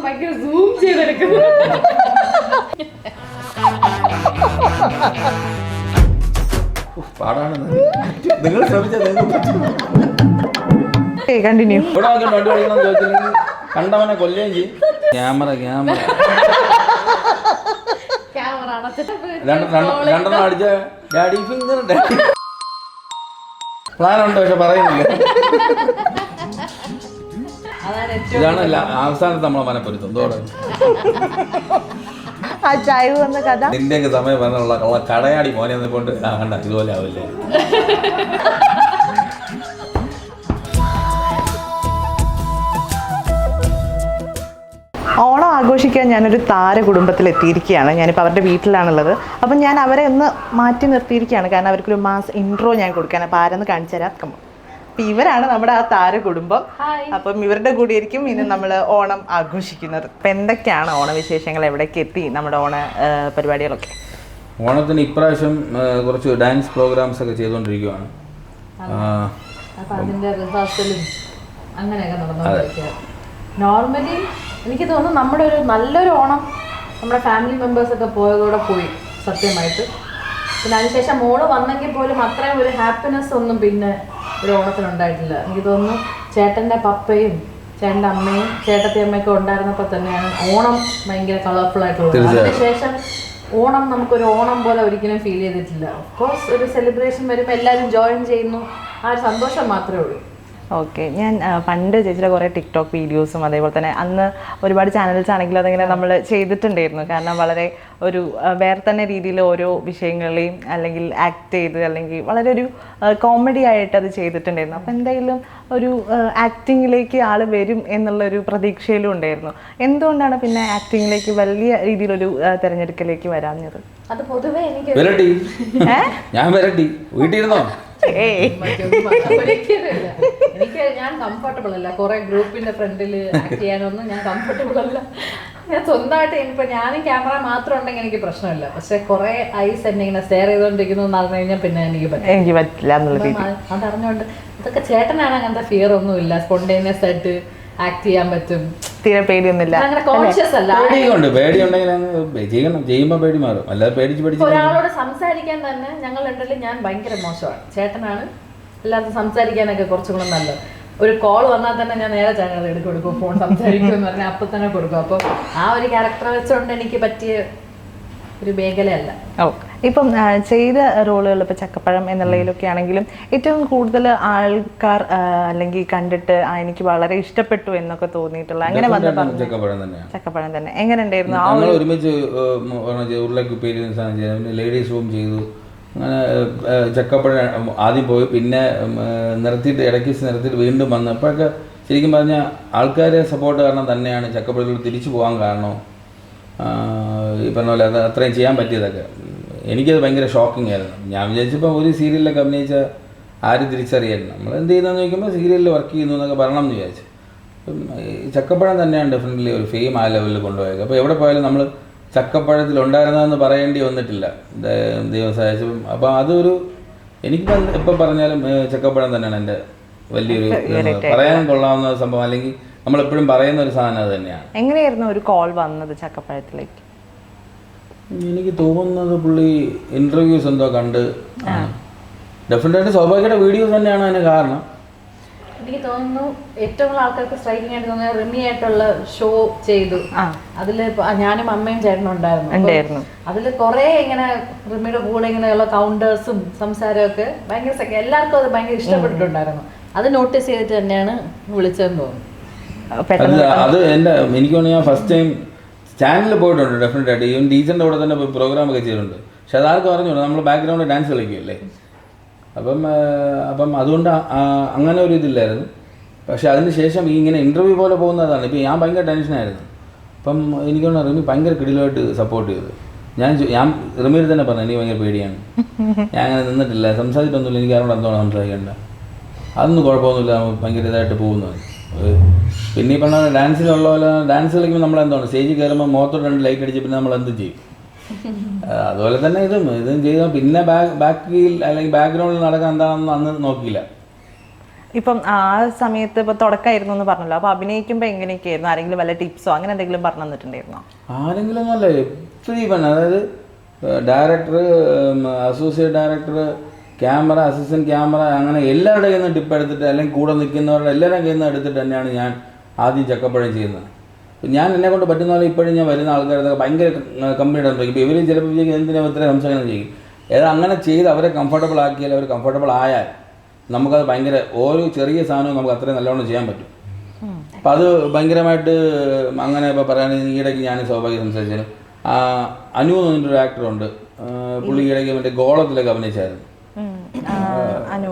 ഭയങ്കര സൂം ചെയ്തെടുക്കുന്നത്. പാടാണ്. നിങ്ങൾ കണ്ടിന്യൂ. കണ്ടവനെ കൊല്ലുകയും ചെയ്യും. ക്യാമറ രണ്ടെണ്ണം അടിച്ച ഡാഡി ഫിംഗർ പ്ലാനുണ്ട്, പക്ഷെ പറയുന്നില്ല. ഇതാണ് അവസാനത്തെ നമ്മളെ മനപ്പൊരുത്തം. എന്തോടെ ആ ചായ വന്ന കഥ നിന്റെയൊക്കെ സമയം പറഞ്ഞുള്ള കടയാടി മോനെ കൊണ്ട് കണ്ട ഇതുപോലെ ആവില്ലേ. ഓണം ആഘോഷിക്കാൻ ഞാനൊരു താര കുടുംബത്തിൽ എത്തിയിരിക്കുകയാണ്. ഞാനിപ്പോൾ അവരുടെ വീട്ടിലാണുള്ളത്. അപ്പം ഞാൻ അവരെ ഒന്ന് മാറ്റി നിർത്തിയിരിക്കുകയാണ്, കാരണം അവർക്കൊരു മാസ് ഇൻട്രോ ഞാൻ കൊടുക്കാൻ. അപ്പോൾ ആരെന്ന് കാണിച്ചു തരാം. അപ്പം ഇവരാണ് നമ്മുടെ ആ താര കുടുംബം. അപ്പം ഇവരുടെ കൂടിയായിരിക്കും ഇന്ന് നമ്മൾ ഓണം ആഘോഷിക്കുന്നത്. അപ്പം എന്തൊക്കെയാണ് ഓണവിശേഷങ്ങൾ, എവിടേക്ക് എത്തി നമ്മുടെ ഓണ പരിപാടികളൊക്കെ? ഓണത്തിന് ഇപ്രാവശ്യം കുറച്ച് ഡാൻസ് പ്രോഗ്രാംസ് ഒക്കെ ചെയ്തുകൊണ്ടിരിക്കുകയാണ്. അതിന്റെ റിഹേഴ്സലും അങ്ങനെയൊക്കെ നടന്നുകൊണ്ടിരിക്കുക. നോർമലി എനിക്ക് തോന്നുന്നു നമ്മുടെ ഒരു നല്ലൊരു ഓണം നമ്മുടെ ഫാമിലി മെമ്പേഴ്സൊക്കെ പോയതോടെ പോയി സത്യമായിട്ട്. പിന്നെ അതിനുശേഷം മോള് വന്നെങ്കിൽ പോലും അത്രയും ഒരു ഹാപ്പിനെസ് ഒന്നും പിന്നെ ഒരു ഓണത്തിനുണ്ടായിട്ടില്ല. എനിക്ക് തോന്നുന്നു ചേട്ടൻ്റെ പപ്പയും ചേട്ടൻ്റെ അമ്മയും ചേട്ടത്തി അമ്മയൊക്കെ ഉണ്ടായിരുന്നപ്പോൾ തന്നെയാണ് ഓണം ഭയങ്കര കളർഫുൾ ആയിട്ടുള്ളത്. അതിനുശേഷം ഓണം നമുക്കൊരു ഓണം പോലെ ഒരിക്കലും ഫീൽ ചെയ്തിട്ടില്ല. ഓഫ്കോഴ്സ് ഒരു സെലിബ്രേഷൻ വരുമ്പോൾ എല്ലാവരും ജോയിൻ ചെയ്യുന്നു, ആ ഒരു സന്തോഷം മാത്രമേ ഉള്ളൂ. ഓക്കെ. ഞാൻ പണ്ട് ചേച്ചിയുടെ കുറേ ടിക്ടോക്ക് വീഡിയോസും അതേപോലെ തന്നെ അന്ന് ഒരുപാട് ചാനൽസ് ആണെങ്കിലും അതിങ്ങനെ നമ്മൾ ചെയ്തിട്ടുണ്ടായിരുന്നു. കാരണം വളരെ ഒരു വേറെ തന്നെ രീതിയിൽ ഓരോ വിഷയങ്ങളെയും അല്ലെങ്കിൽ ആക്ട് ചെയ്ത് അല്ലെങ്കിൽ വളരെ ഒരു കോമഡി ആയിട്ട് അത് ചെയ്തിട്ടുണ്ടായിരുന്നു. അപ്പോൾ എന്തായാലും ഒരു ആക്ടിങ്ങിലേക്ക് ആൾ വരും എന്നുള്ളൊരു പ്രതീക്ഷയിലും ഉണ്ടായിരുന്നു. എന്തുകൊണ്ടാണ് പിന്നെ ആക്ടിങ്ങിലേക്ക് വലിയ രീതിയിലൊരു തിരഞ്ഞെടുക്കലേക്ക് വരാഞ്ഞത്? അത് പൊതുവേ എനിക്ക് വീട്ടിലിരുന്നോ? എനിക്ക് ഞാൻ കംഫർട്ടബിൾ അല്ല. കുറെ ഗ്രൂപ്പിന്റെ ഫ്രണ്ടിൽ ആക്ട് ചെയ്യാനൊന്നും ഞാൻ കംഫർട്ടബിൾ അല്ല. ഞാൻ സ്വന്തമായിട്ട് ഇനിയിപ്പോ ഞാനും ക്യാമറ മാത്രം ഉണ്ടെങ്കിൽ എനിക്ക് പ്രശ്നമില്ല. പക്ഷെ കുറെ ഐസ് എന്നെ ഇങ്ങനെ സ്റ്റെയർ ചെയ്തോണ്ടിരിക്കുന്നു എന്ന് പറഞ്ഞു കഴിഞ്ഞാൽ പിന്നെ എനിക്ക് പറ്റില്ല എന്നുള്ള അതറിഞ്ഞോണ്ട് ഇതൊക്കെ ചേട്ടനാണ് അങ്ങനത്തെ ഫിയർ ഒന്നുമില്ല. സ്പോണ്ടേനിയസ് ആയിട്ട് ആക്ട് ചെയ്യാൻ പറ്റും. തീരെ പേടിയൊന്നുമില്ല. അങ്ങനെ കോൺഷ്യസ് അല്ല. ഒരാളോട് സംസാരിക്കാൻ തന്നെ ഞങ്ങൾ രണ്ടിലും ഞാൻ ഭയങ്കര മോശമാണ്. ചേട്ടനാണ് എല്ലാവർക്കും സംസാരിക്കാനൊക്കെ കുറച്ചും കൂടെ നല്ലത്. ഒരു കോൾ വന്നാൽ തന്നെ ഞാൻ നേരെ ചാനൽ എടുക്കും, ഫോൺ സംസാരിക്കും എന്ന് പറഞ്ഞാൽ അപ്പം തന്നെ കൊടുക്കും. അപ്പോൾ ആ ഒരു ക്യാരക്ടർ വെച്ചുകൊണ്ട് എനിക്ക് പറ്റിയ ഒരു മേഖലയല്ല. ഓ, ഇപ്പം ചെയ്ത റോളുകൾ ഇപ്പോൾ ചക്കപ്പഴം എന്നുള്ളതിലൊക്കെ ആണെങ്കിലും ഏറ്റവും കൂടുതൽ ആൾക്കാർ അല്ലെങ്കിൽ കണ്ടിട്ട് എനിക്ക് വളരെ ഇഷ്ടപ്പെട്ടു എന്നൊക്കെ തോന്നിയിട്ടുള്ള അങ്ങനെ ചക്കപ്പഴം തന്നെ എങ്ങനെ ഉണ്ടായിരുന്നു? ഒരുമിച്ച് ലേഡീസ് റൂം ചെയ്തു. അങ്ങനെ ചക്കപ്പഴം ആദ്യം പോയി, പിന്നെ നിർത്തിയിട്ട് ഇടയ്ക്ക് നിർത്തിയിട്ട് വീണ്ടും വന്നു. അപ്പോഴൊക്കെ ശരിക്കും പറഞ്ഞാൽ ആൾക്കാരെ സപ്പോർട്ട് കാരണം തന്നെയാണ് ചക്കപ്പഴത്തിൽ തിരിച്ചു പോകാൻ കാരണം. ഈ പറഞ്ഞ പോലെ അത് അത്രയും ചെയ്യാൻ പറ്റിയതൊക്കെ എനിക്കത് ഭയങ്കര ഷോക്കിംഗ് ആയിരുന്നു. ഞാൻ വിചാരിച്ചപ്പോൾ ഒരു സീരിയലിലൊക്കെ അഭിനയിച്ച ആരും തിരിച്ചറിയായിരുന്നു. നമ്മൾ എന്ത് ചെയ്യുന്നതെന്ന് ചോദിക്കുമ്പോൾ സീരിയലിൽ വർക്ക് ചെയ്യുന്നു എന്നൊക്കെ പറയണം എന്ന് വിചാരിച്ചു. ചക്കപ്പഴം തന്നെയാണ് ഡെഫിനറ്റ്ലി ഒരു ഫെയിം ആ ലെവലിൽ കൊണ്ടുപോയത്. അപ്പോൾ എവിടെ പോയാലും നമ്മൾ ചക്കപ്പഴത്തിലുണ്ടായിരുന്നതെന്ന് പറയേണ്ടി വന്നിട്ടില്ല, ദൈവം സഹായിച്ചപ്പം. അപ്പോൾ അതൊരു എനിക്കിപ്പം എപ്പോൾ പറഞ്ഞാലും ചക്കപ്പഴം തന്നെയാണ് എൻ്റെ വലിയൊരു പറയാൻ കൊള്ളാവുന്ന സംഭവം, അല്ലെങ്കിൽ നമ്മളെപ്പോഴും പറയുന്ന ഒരു സാധനം അത് തന്നെയാണ്. എങ്ങനെയായിരുന്നു ഒരു കോൾ വന്നത് ചക്കപ്പഴത്തിലേക്ക്? എനിക്ക് തോന്നുന്നത് പുള്ളി ഇൻ്റർവ്യൂസ് എന്തോ കണ്ട്, ഡെഫിനറ്റായിട്ട് സ്വാഭാവികമായിട്ട് വീഡിയോസ് തന്നെയാണ് അതിന് കാരണം. എനിക്ക് തോന്നുന്നു ഏറ്റവും കൂടുതൽ ആൾക്കാർക്ക് സ്ട്രൈക്കിംഗ് ആയിട്ട് തോന്നുന്നത് റിമി ആയിട്ടുള്ള ഷോ ചെയ്തു. അതിൽ ഞാനും അമ്മയും ചേട്ടനും ഉണ്ടായിരുന്നു. അതിൽ കുറെ ഇങ്ങനെ റിമിയുടെ കൂടെ ഇങ്ങനെയുള്ള കൗണ്ടേഴ്സും സംസാരമൊക്കെ ഭയങ്കര എല്ലാവർക്കും അത് ഭയങ്കര ഇഷ്ടപ്പെട്ടിട്ടുണ്ടായിരുന്നു. അത് നോട്ടീസ് ചെയ്തിട്ട് തന്നെയാണ് വിളിച്ചതെന്ന് തോന്നുന്നു. അത് എൻ്റെ എനിക്ക് തോന്നുന്നു ഞാൻ ഫസ്റ്റ് ടൈം ചാനലിൽ പോയിട്ടുണ്ട്. ഡെഫിനറ്റായിട്ട് ഈവൻ ടീച്ചറിൻ്റെ കൂടെ തന്നെ പ്രോഗ്രാമൊക്കെ ചെയ്തിട്ടുണ്ട്. പക്ഷെ അതാർക്കും അറിഞ്ഞൂടാ, നമ്മൾ ബാക്ക്ഗ്രൗണ്ടിൽ ഡാൻസ് കളിക്കുകയല്ലേ. അപ്പം അതുകൊണ്ട് അങ്ങനെ ഒരു ഇതില്ലായിരുന്നു. പക്ഷെ അതിന് ശേഷം ഈ ഇങ്ങനെ ഇൻ്റർവ്യൂ പോലെ പോകുന്നതാണ്. ഇപ്പം ഞാൻ ഭയങ്കര ടെൻഷനായിരുന്നു. അപ്പം എനിക്ക് തോന്നുന്നു റിമി ഭയങ്കര കിടിലമായിട്ട് സപ്പോർട്ട് ചെയ്തു. ഞാൻ റിമിയിൽ തന്നെ പറഞ്ഞു എനിക്ക് ഭയങ്കര പേടിയാണ്, ഞാൻ അങ്ങനെ നിന്നിട്ടില്ല, സംസാരിച്ചിട്ടൊന്നുമില്ല, എനിക്ക് ആരോട് എന്തോണം സംസാരിക്കേണ്ട, അതൊന്നും കുഴപ്പമൊന്നുമില്ല, ഭയങ്കര ഇതായിട്ട് പോകുന്നത്. പിന്നെ ഈ പറഞ്ഞ ഡാൻസിലുള്ള പോലെ ഡാൻസ് കളിക്കുമ്പോൾ നമ്മളെന്താണ് സ്റ്റേജിൽ കയറുമ്പോൾ മുഖത്തോട്ട് 2 ലൈറ്റ് അടിച്ച് പിന്നെ നമ്മൾ എന്ത് ചെയ്യും, അതുപോലെ തന്നെ ഇതും ചെയ്താൽ പിന്നെ ബാക്കിൽ അല്ലെങ്കിൽ ബാക്ക്ഗ്രൗണ്ടിൽ നടക്കാൻ എന്താണെന്ന് അന്ന് നോക്കിയില്ല. ഇപ്പം ആ സമയത്ത് ഇപ്പൊ തുടക്കമായിരുന്നു എന്ന് പറഞ്ഞല്ലോ, അപ്പൊ അഭിനയിക്കുമ്പോൾ എങ്ങനെയൊക്കെയായിരുന്നു? ആരെങ്കിലും വല്ല ടിപ്സോ അങ്ങനെ എന്തെങ്കിലും പറഞ്ഞു തന്നിട്ടുണ്ടായിരുന്നോ? ആരെങ്കിലും ഒന്നല്ല, എപ്പോഴും പറഞ്ഞ, അതായത് director, associate director, camera, assistant camera, അങ്ങനെ എല്ലാവരുടെ കയ്യിൽ നിന്ന് ടിപ്പ് എടുത്തിട്ട്, അല്ലെങ്കിൽ കൂടെ നിൽക്കുന്നവരുടെ എല്ലാവരുടെ കയ്യിൽ നിന്ന് എടുത്തിട്ട് തന്നെയാണ് ഞാൻ ആദ്യം ചക്കപ്പഴം ചെയ്യുന്നത്. ഞാൻ എന്നെ കൊണ്ട് പറ്റുന്ന പോലെ ഇപ്പോഴും ഞാൻ വരുന്ന ആൾക്കാരൊക്കെ ഭയങ്കര കമ്പനിയുടെ സംസാരിക്കും. ഇപ്പോൾ ഇവർ ചിലപ്പോൾ വിജയിക്കും എന്തിനാണ് ഇത്ര സംസാരം ചെയ്യും. ഏതാ അങ്ങനെ ചെയ്ത് അവരെ കംഫർട്ടബിൾ ആക്കിയാൽ, അവർ കംഫർട്ടബിൾ ആയാൽ നമുക്കത് ഭയങ്കര ഓരോ ചെറിയ സാധനവും നമുക്ക് അത്രയും നല്ലോണം ചെയ്യാൻ പറ്റും. അപ്പം അത് ഭയങ്കരമായിട്ട് അങ്ങനെ ഇപ്പോൾ പറയുകയാണെങ്കിൽ ഈയിടയ്ക്ക് ഞാൻ സ്വാഭാവികം സംസാരിച്ചാൽ അനു എന്ന് പറഞ്ഞിട്ടൊരു ആക്ടറുണ്ട്, പുള്ളി ഈയിടയ്ക്ക് മറ്റേ ഗോളത്തിലൊക്കെ അഭിനയിച്ചായിരുന്നു. അനു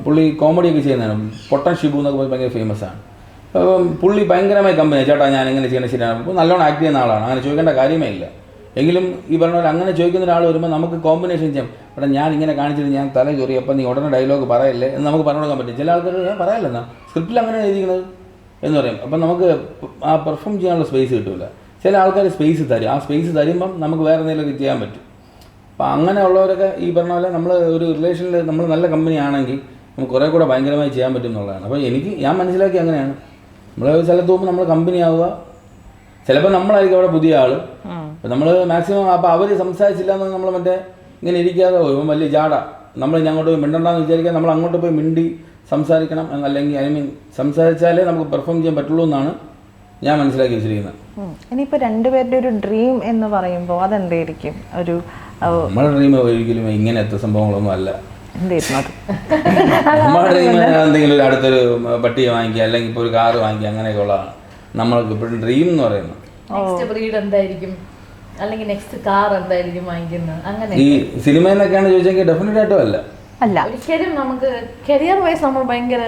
പുള്ളി കോമഡിയൊക്കെ ചെയ്യുന്നതാണ്. പൊട്ടൻ ഷിബു എന്നൊക്കെ ഭയങ്കര ഫേമസ് ആണ്. അപ്പം പുള്ളി ഭയങ്കരമായി കമ്പനി, ചേട്ടാ ഞാൻ എങ്ങനെ ചെയ്യണം ശരിയാണ്. അപ്പോൾ നല്ലോണം ആക്ട് ചെയ്യുന്ന ആളാണ്, അങ്ങനെ ചോദിക്കേണ്ട കാര്യമേ ഇല്ല. എങ്കിലും ഈ പറഞ്ഞ പോലെ അങ്ങനെ ചോദിക്കുന്ന ഒരാൾ വരുമ്പോൾ നമുക്ക് കോമ്പിനേഷൻ ചെയ്യാം. ഇവിടെ ഞാൻ ഇങ്ങനെ കാണിച്ചിട്ട് ഞാൻ തല ചൊറി, അപ്പം നീ ഉടനെ ഡയലോഗ് പറയല്ലേ എന്ന് നമുക്ക് പറഞ്ഞു കൊടുക്കാൻ പറ്റും. ചില ആൾക്കാർ ഞാൻ പറയാമല്ലെന്നാ സ്ക്രിപ്റ്റിൽ അങ്ങനെ എഴുതിക്കുന്നത് എന്ന് പറയും. അപ്പം നമുക്ക് ആ പെർഫോം ചെയ്യാനുള്ള സ്പേസ് കിട്ടില്ല. ചില ആൾക്കാർ സ്പേസ് തരും, ആ സ്പേസ് തരുമ്പം നമുക്ക് വേറെ എന്തെങ്കിലുമൊക്കെ ചെയ്യാൻ പറ്റും. അപ്പം അങ്ങനെയുള്ളവരൊക്കെ ഈ പറഞ്ഞ പോലെ നമ്മൾ ഒരു റിലേഷനിൽ നമ്മൾ നല്ല കമ്പനി ആണെങ്കിൽ നമുക്ക് കുറേ കൂടെ ഭയങ്കരമായി ചെയ്യാൻ പറ്റും എന്നുള്ളതാണ്. അപ്പോൾ ഞാൻ മനസ്സിലാക്കി അങ്ങനെയാണ്. നമ്മൾ സ്ഥലത്ത് പോകുമ്പോൾ നമ്മൾ കമ്പനി ആവുക, ചിലപ്പോൾ നമ്മളായിരിക്കും അവിടെ പുതിയ ആൾ. അപ്പം നമ്മൾ മാക്സിമം അപ്പോൾ അവർ സംസാരിച്ചില്ല എന്ന് നമ്മൾ മറ്റേ ഇങ്ങനെ ഇരിക്കാതെ പോകും വലിയ ജാട. നമ്മൾ അങ്ങോട്ട് പോയി മിണ്ടണ്ടെന്ന് വിചാരിക്കാൻ നമ്മൾ അങ്ങോട്ട് പോയി മിണ്ടി സംസാരിക്കണം, അല്ലെങ്കിൽ സംസാരിച്ചാലേ നമുക്ക് പെർഫോം ചെയ്യാൻ പറ്റുള്ളൂ എന്നാണ് ഞാൻ മനസ്സിലാക്കി വെച്ചിരിക്കുന്നത്. ഇനിയിപ്പോൾ രണ്ടുപേരുടെ ഒരു ഡ്രീം എന്ന് പറയുമ്പോൾ അതെന്തായിരിക്കും? ഒരു നമ്മുടെ ഡ്രീം ഒരിക്കലും ഇങ്ങനത്തെ സംഭവങ്ങളൊന്നും അല്ല. എന്തായിരുന്നു അത്? നമ്മുടെ ഡ്രീം എന്തെങ്കിലും ഒരു അടുത്തൊരു പട്ടിയെ വാങ്ങിക്കുക, അല്ലെങ്കിൽ ഇപ്പോൾ ഒരു കാറ് വാങ്ങിക്കുക, അങ്ങനെയൊക്കെ ഉള്ളതാണ് നമ്മൾക്ക് ഇപ്പോഴും ഡ്രീം എന്ന് പറയുന്നത്. നെക്സ്റ്റ് ബ്രീഡ് എന്തായിരിക്കും, അല്ലെങ്കിൽ നെക്സ്റ്റ് കാർ എന്തായിരിക്കും വാങ്ങിക്കുന്നത്, അങ്ങനെ ഈ സിനിമയിലൊക്കെയാണ് ചോദിച്ചെങ്കിൽ ഡെഫിനറ്റ് ആയിട്ടും അല്ല. ഒരിക്കലും നമുക്ക് കരിയർ വൈസ് നമ്മൾ ഭയങ്കര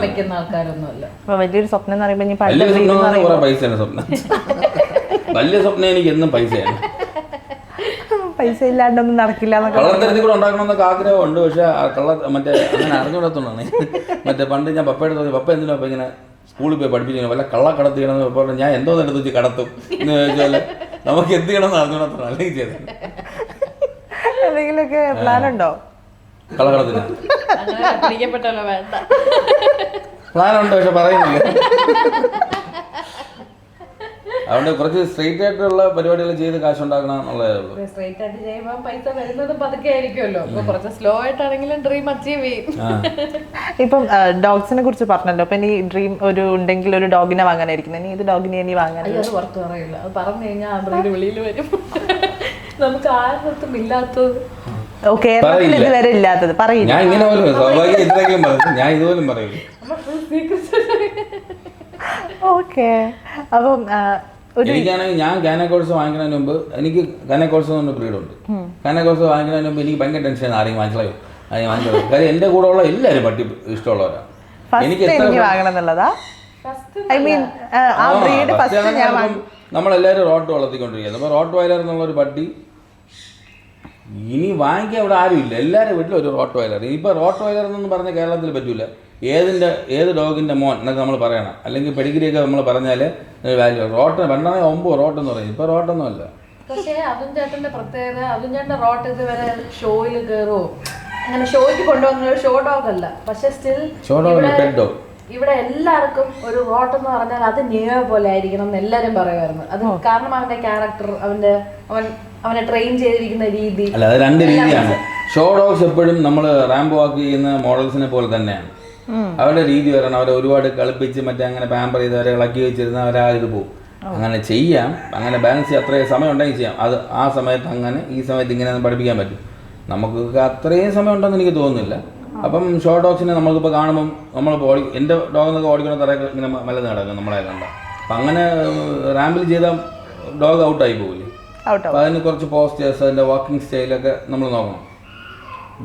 വെക്കുന്ന ആൾക്കാരൊന്നുമല്ല. വലിയൊരു സ്വപ്നം എന്ന് പറയുമ്പോൾ കുറെ പൈസയാണ് സ്വപ്നം. വലിയ സ്വപ്നം എനിക്ക് എന്നും പൈസയാണ്. പൈസ ഇല്ലാണ്ടൊന്നും നടക്കില്ല. കള്ളത്തരത്തിൽ കൂടെ ഉണ്ടാക്കണമെന്നൊക്കെ ആഗ്രഹമുണ്ട്, പക്ഷെ മറ്റേ അങ്ങനെ അറിഞ്ഞുകൊടുത്തോണ്ടാണ്. മറ്റേ പണ്ട് ഞാൻ പപ്പയുടെ തോന്നി, പപ്പ എന്തിനാ അപ്പം ഇങ്ങനെ സ്കൂളിൽ പോയി പഠിപ്പിച്ചു വല്ല കള്ളക്കടത്ത് ചെയ്യണമെന്ന് പറഞ്ഞാൽ ഞാൻ എന്തോ എടുത്ത് വെച്ച് കടത്തും എന്ന് ചോദിച്ചാൽ നമുക്ക് എന്ത് ചെയ്യണമെന്ന് അറിഞ്ഞുകൊടുത്തോണം. അല്ലെങ്കിൽ ചെയ്ത് എന്തെങ്കിലുമൊക്കെ പ്ലാൻ ഉണ്ടോ കള്ളക്കടത്തിന്? വേണ്ട പ്ലാനുണ്ട്, പക്ഷെ പറയുന്നില്ല. അതുകൊണ്ട് കുറച്ച് സ്ട്രെയിറ്റ് ആയിട്ടുള്ള പരിപാടികൾ ചെയ്ത് കാശുണ്ടാക്കണം എന്നുള്ളതേ ഉള്ളൂ. സ്ട്രെയിറ്റ് ആയിട്ട് ചെയ്യുമ്പോൾ പൈസ വരുന്നത് പതുക്കെ ആയിരിക്കുമല്ലോ. കുറച്ച് സ്ലോ ആയിട്ടാണെങ്കിലും ഡ്രീം അച്ചീവ് ചെയ്യും. ഇപ്പം ഡോഗ്സിനെ കുറിച്ച് പറഞ്ഞല്ലോ, അപ്പൊ ഇനി ഡ്രീം ഒരു ഉണ്ടെങ്കിൽ ഒരു ഡോഗിനെ വാങ്ങാനായിരിക്കും. ഇനി ഇത് ഡോഗിനെ ഇനി വാങ്ങാൻ അത് പുറത്ത് പറയില്ല. അത് പറഞ്ഞു കഴിഞ്ഞാൽ ആ ബ്രീഡ് വെളിയിൽ വരും. നമുക്ക് ആർക്കും ഇല്ലാത്തത് കേരളത്തിൽ ഇതുവരെ ഇല്ലാത്തത് പറയില്ല. ഞാൻ ഇങ്ങനെ പോലും സ്വാഭാവികം എന്തെങ്കിലും പറയും, ഞാൻ ഇതുപോലും പറയില്ല. ഓക്കെ. അപ്പം എനിക്കാണെങ്കിൽ ഞാൻ കാനക്കോഴ്സ് വാങ്ങിക്കുന്നതിന് മുമ്പ് എനിക്ക് കാനക്കോഴ്സ് എന്ന് പറഞ്ഞ ബ്രീഡുണ്ട്. കാനക്കോഴ്സ് വാങ്ങിക്കുന്നതിന് മുമ്പ് എനിക്ക് ഭയങ്കര ടെൻഷൻ, ആരെയും വാങ്ങിച്ചോ കാര്യം എൻ്റെ കൂടെ ഉള്ള എല്ലാവരും പട്ടി ഇഷ്ടമുള്ളവരാണ്. എനിക്ക് നമ്മളെല്ലാവരും റോട്ട് വളർത്തിക്കൊണ്ടിരിക്കുന്നത്. അപ്പോൾ റോട്ട് വൈലർ എന്നുള്ളൊരു പട്ടി ഇനി വാങ്ങിക്കാൻ ഇവിടെ ആരുമില്ല, എല്ലാവരും വീട്ടിലും ഒരു റോട്ട് വൈലർ. ഇപ്പോൾ റോട്ട് വൈലർ എന്നൊന്നും പറഞ്ഞാൽ കേരളത്തിൽ പറ്റില്ല. ഏത് ഡോഗിൻ്റെ മോൻ എന്നൊക്കെ നമ്മൾ പറയണം, അല്ലെങ്കിൽ പെഡിഗ്രിയൊക്കെ നമ്മൾ പറഞ്ഞാൽ വാല്യൂ. റോട്ട് പണ്ടാണെങ്കിൽ 9 റോട്ടെന്ന് പറയും, ഇപ്പോൾ റോട്ടൊന്നും അല്ല. പക്ഷേ അതും ചേട്ടൻ്റെ പ്രത്യേകത, അതും ചേട്ടൻ്റെ റോട്ട് ഇതുവരെ ഷോയിൽ കയറുമോ, അങ്ങനെ ഷോയ്ക്ക് കൊണ്ടുവന്ന ഷോ ഡോഗ് അല്ല. പക്ഷെ സ്റ്റിൽ ഇവിടെ എല്ലാവർക്കും ഒരു റോട്ട് എന്ന് പറഞ്ഞാൽ അത് നിയോ പോലെ ആയിരിക്കണം എന്ന് എല്ലാവരും പറയുമായിരുന്നു. അത് കാരണം അവന്റെ ക്യാരക്ടർ, അവനെ ട്രെയിൻ ചെയ്തിരിക്കുന്ന രീതി. അല്ല, അത് രണ്ട് രീതിയാണ്. ഷോ ഡോഗ്സ് എപ്പോഴും നമ്മൾ റാമ്പോ വാക്ക് ചെയ്യുന്ന മോഡൽസിനെ പോലെ തന്നെയാണ്. അവരുടെ രീതി വരണം, അവരെ ഒരുപാട് കളിപ്പിച്ച് മറ്റേ അങ്ങനെ പാമ്പർ ചെയ്ത് അവരെ ഇളക്കി വെച്ചിരുന്ന അവരാ ഇത് പോകും. അങ്ങനെ ചെയ്യാം, അങ്ങനെ ബാലൻസ് ചെയ്യാം. അത്രയും സമയം ഉണ്ടെങ്കിൽ ചെയ്യാം. അത് ആ സമയത്ത് അങ്ങനെ, ഈ സമയത്ത് ഇങ്ങനെ പഠിപ്പിക്കാൻ പറ്റും. നമുക്ക് അത്രയും സമയം ഉണ്ടെന്ന് എനിക്ക് തോന്നുന്നില്ല. അപ്പം ഷോ ഡോഗ്സിനെ നമ്മൾക്കിപ്പോൾ കാണുമ്പം നമ്മളിപ്പോൾ എൻ്റെ ഡോഗെന്നൊക്കെ ഓടിക്കുന്ന തറയൊക്കെ ഇങ്ങനെ മലന്ന് കിടക്കും നമ്മളെ കണ്ട. അപ്പം അങ്ങനെ റാമ്പിൽ ചെയ്താൽ ഡോഗ് ഔട്ടായി പോകില്ലേ. അപ്പം അതിന് കുറച്ച് പോസ്റ്റേഴ്സ്, അതിൻ്റെ വാക്കിംഗ് സ്റ്റൈലൊക്കെ നമ്മൾ നോക്കണം.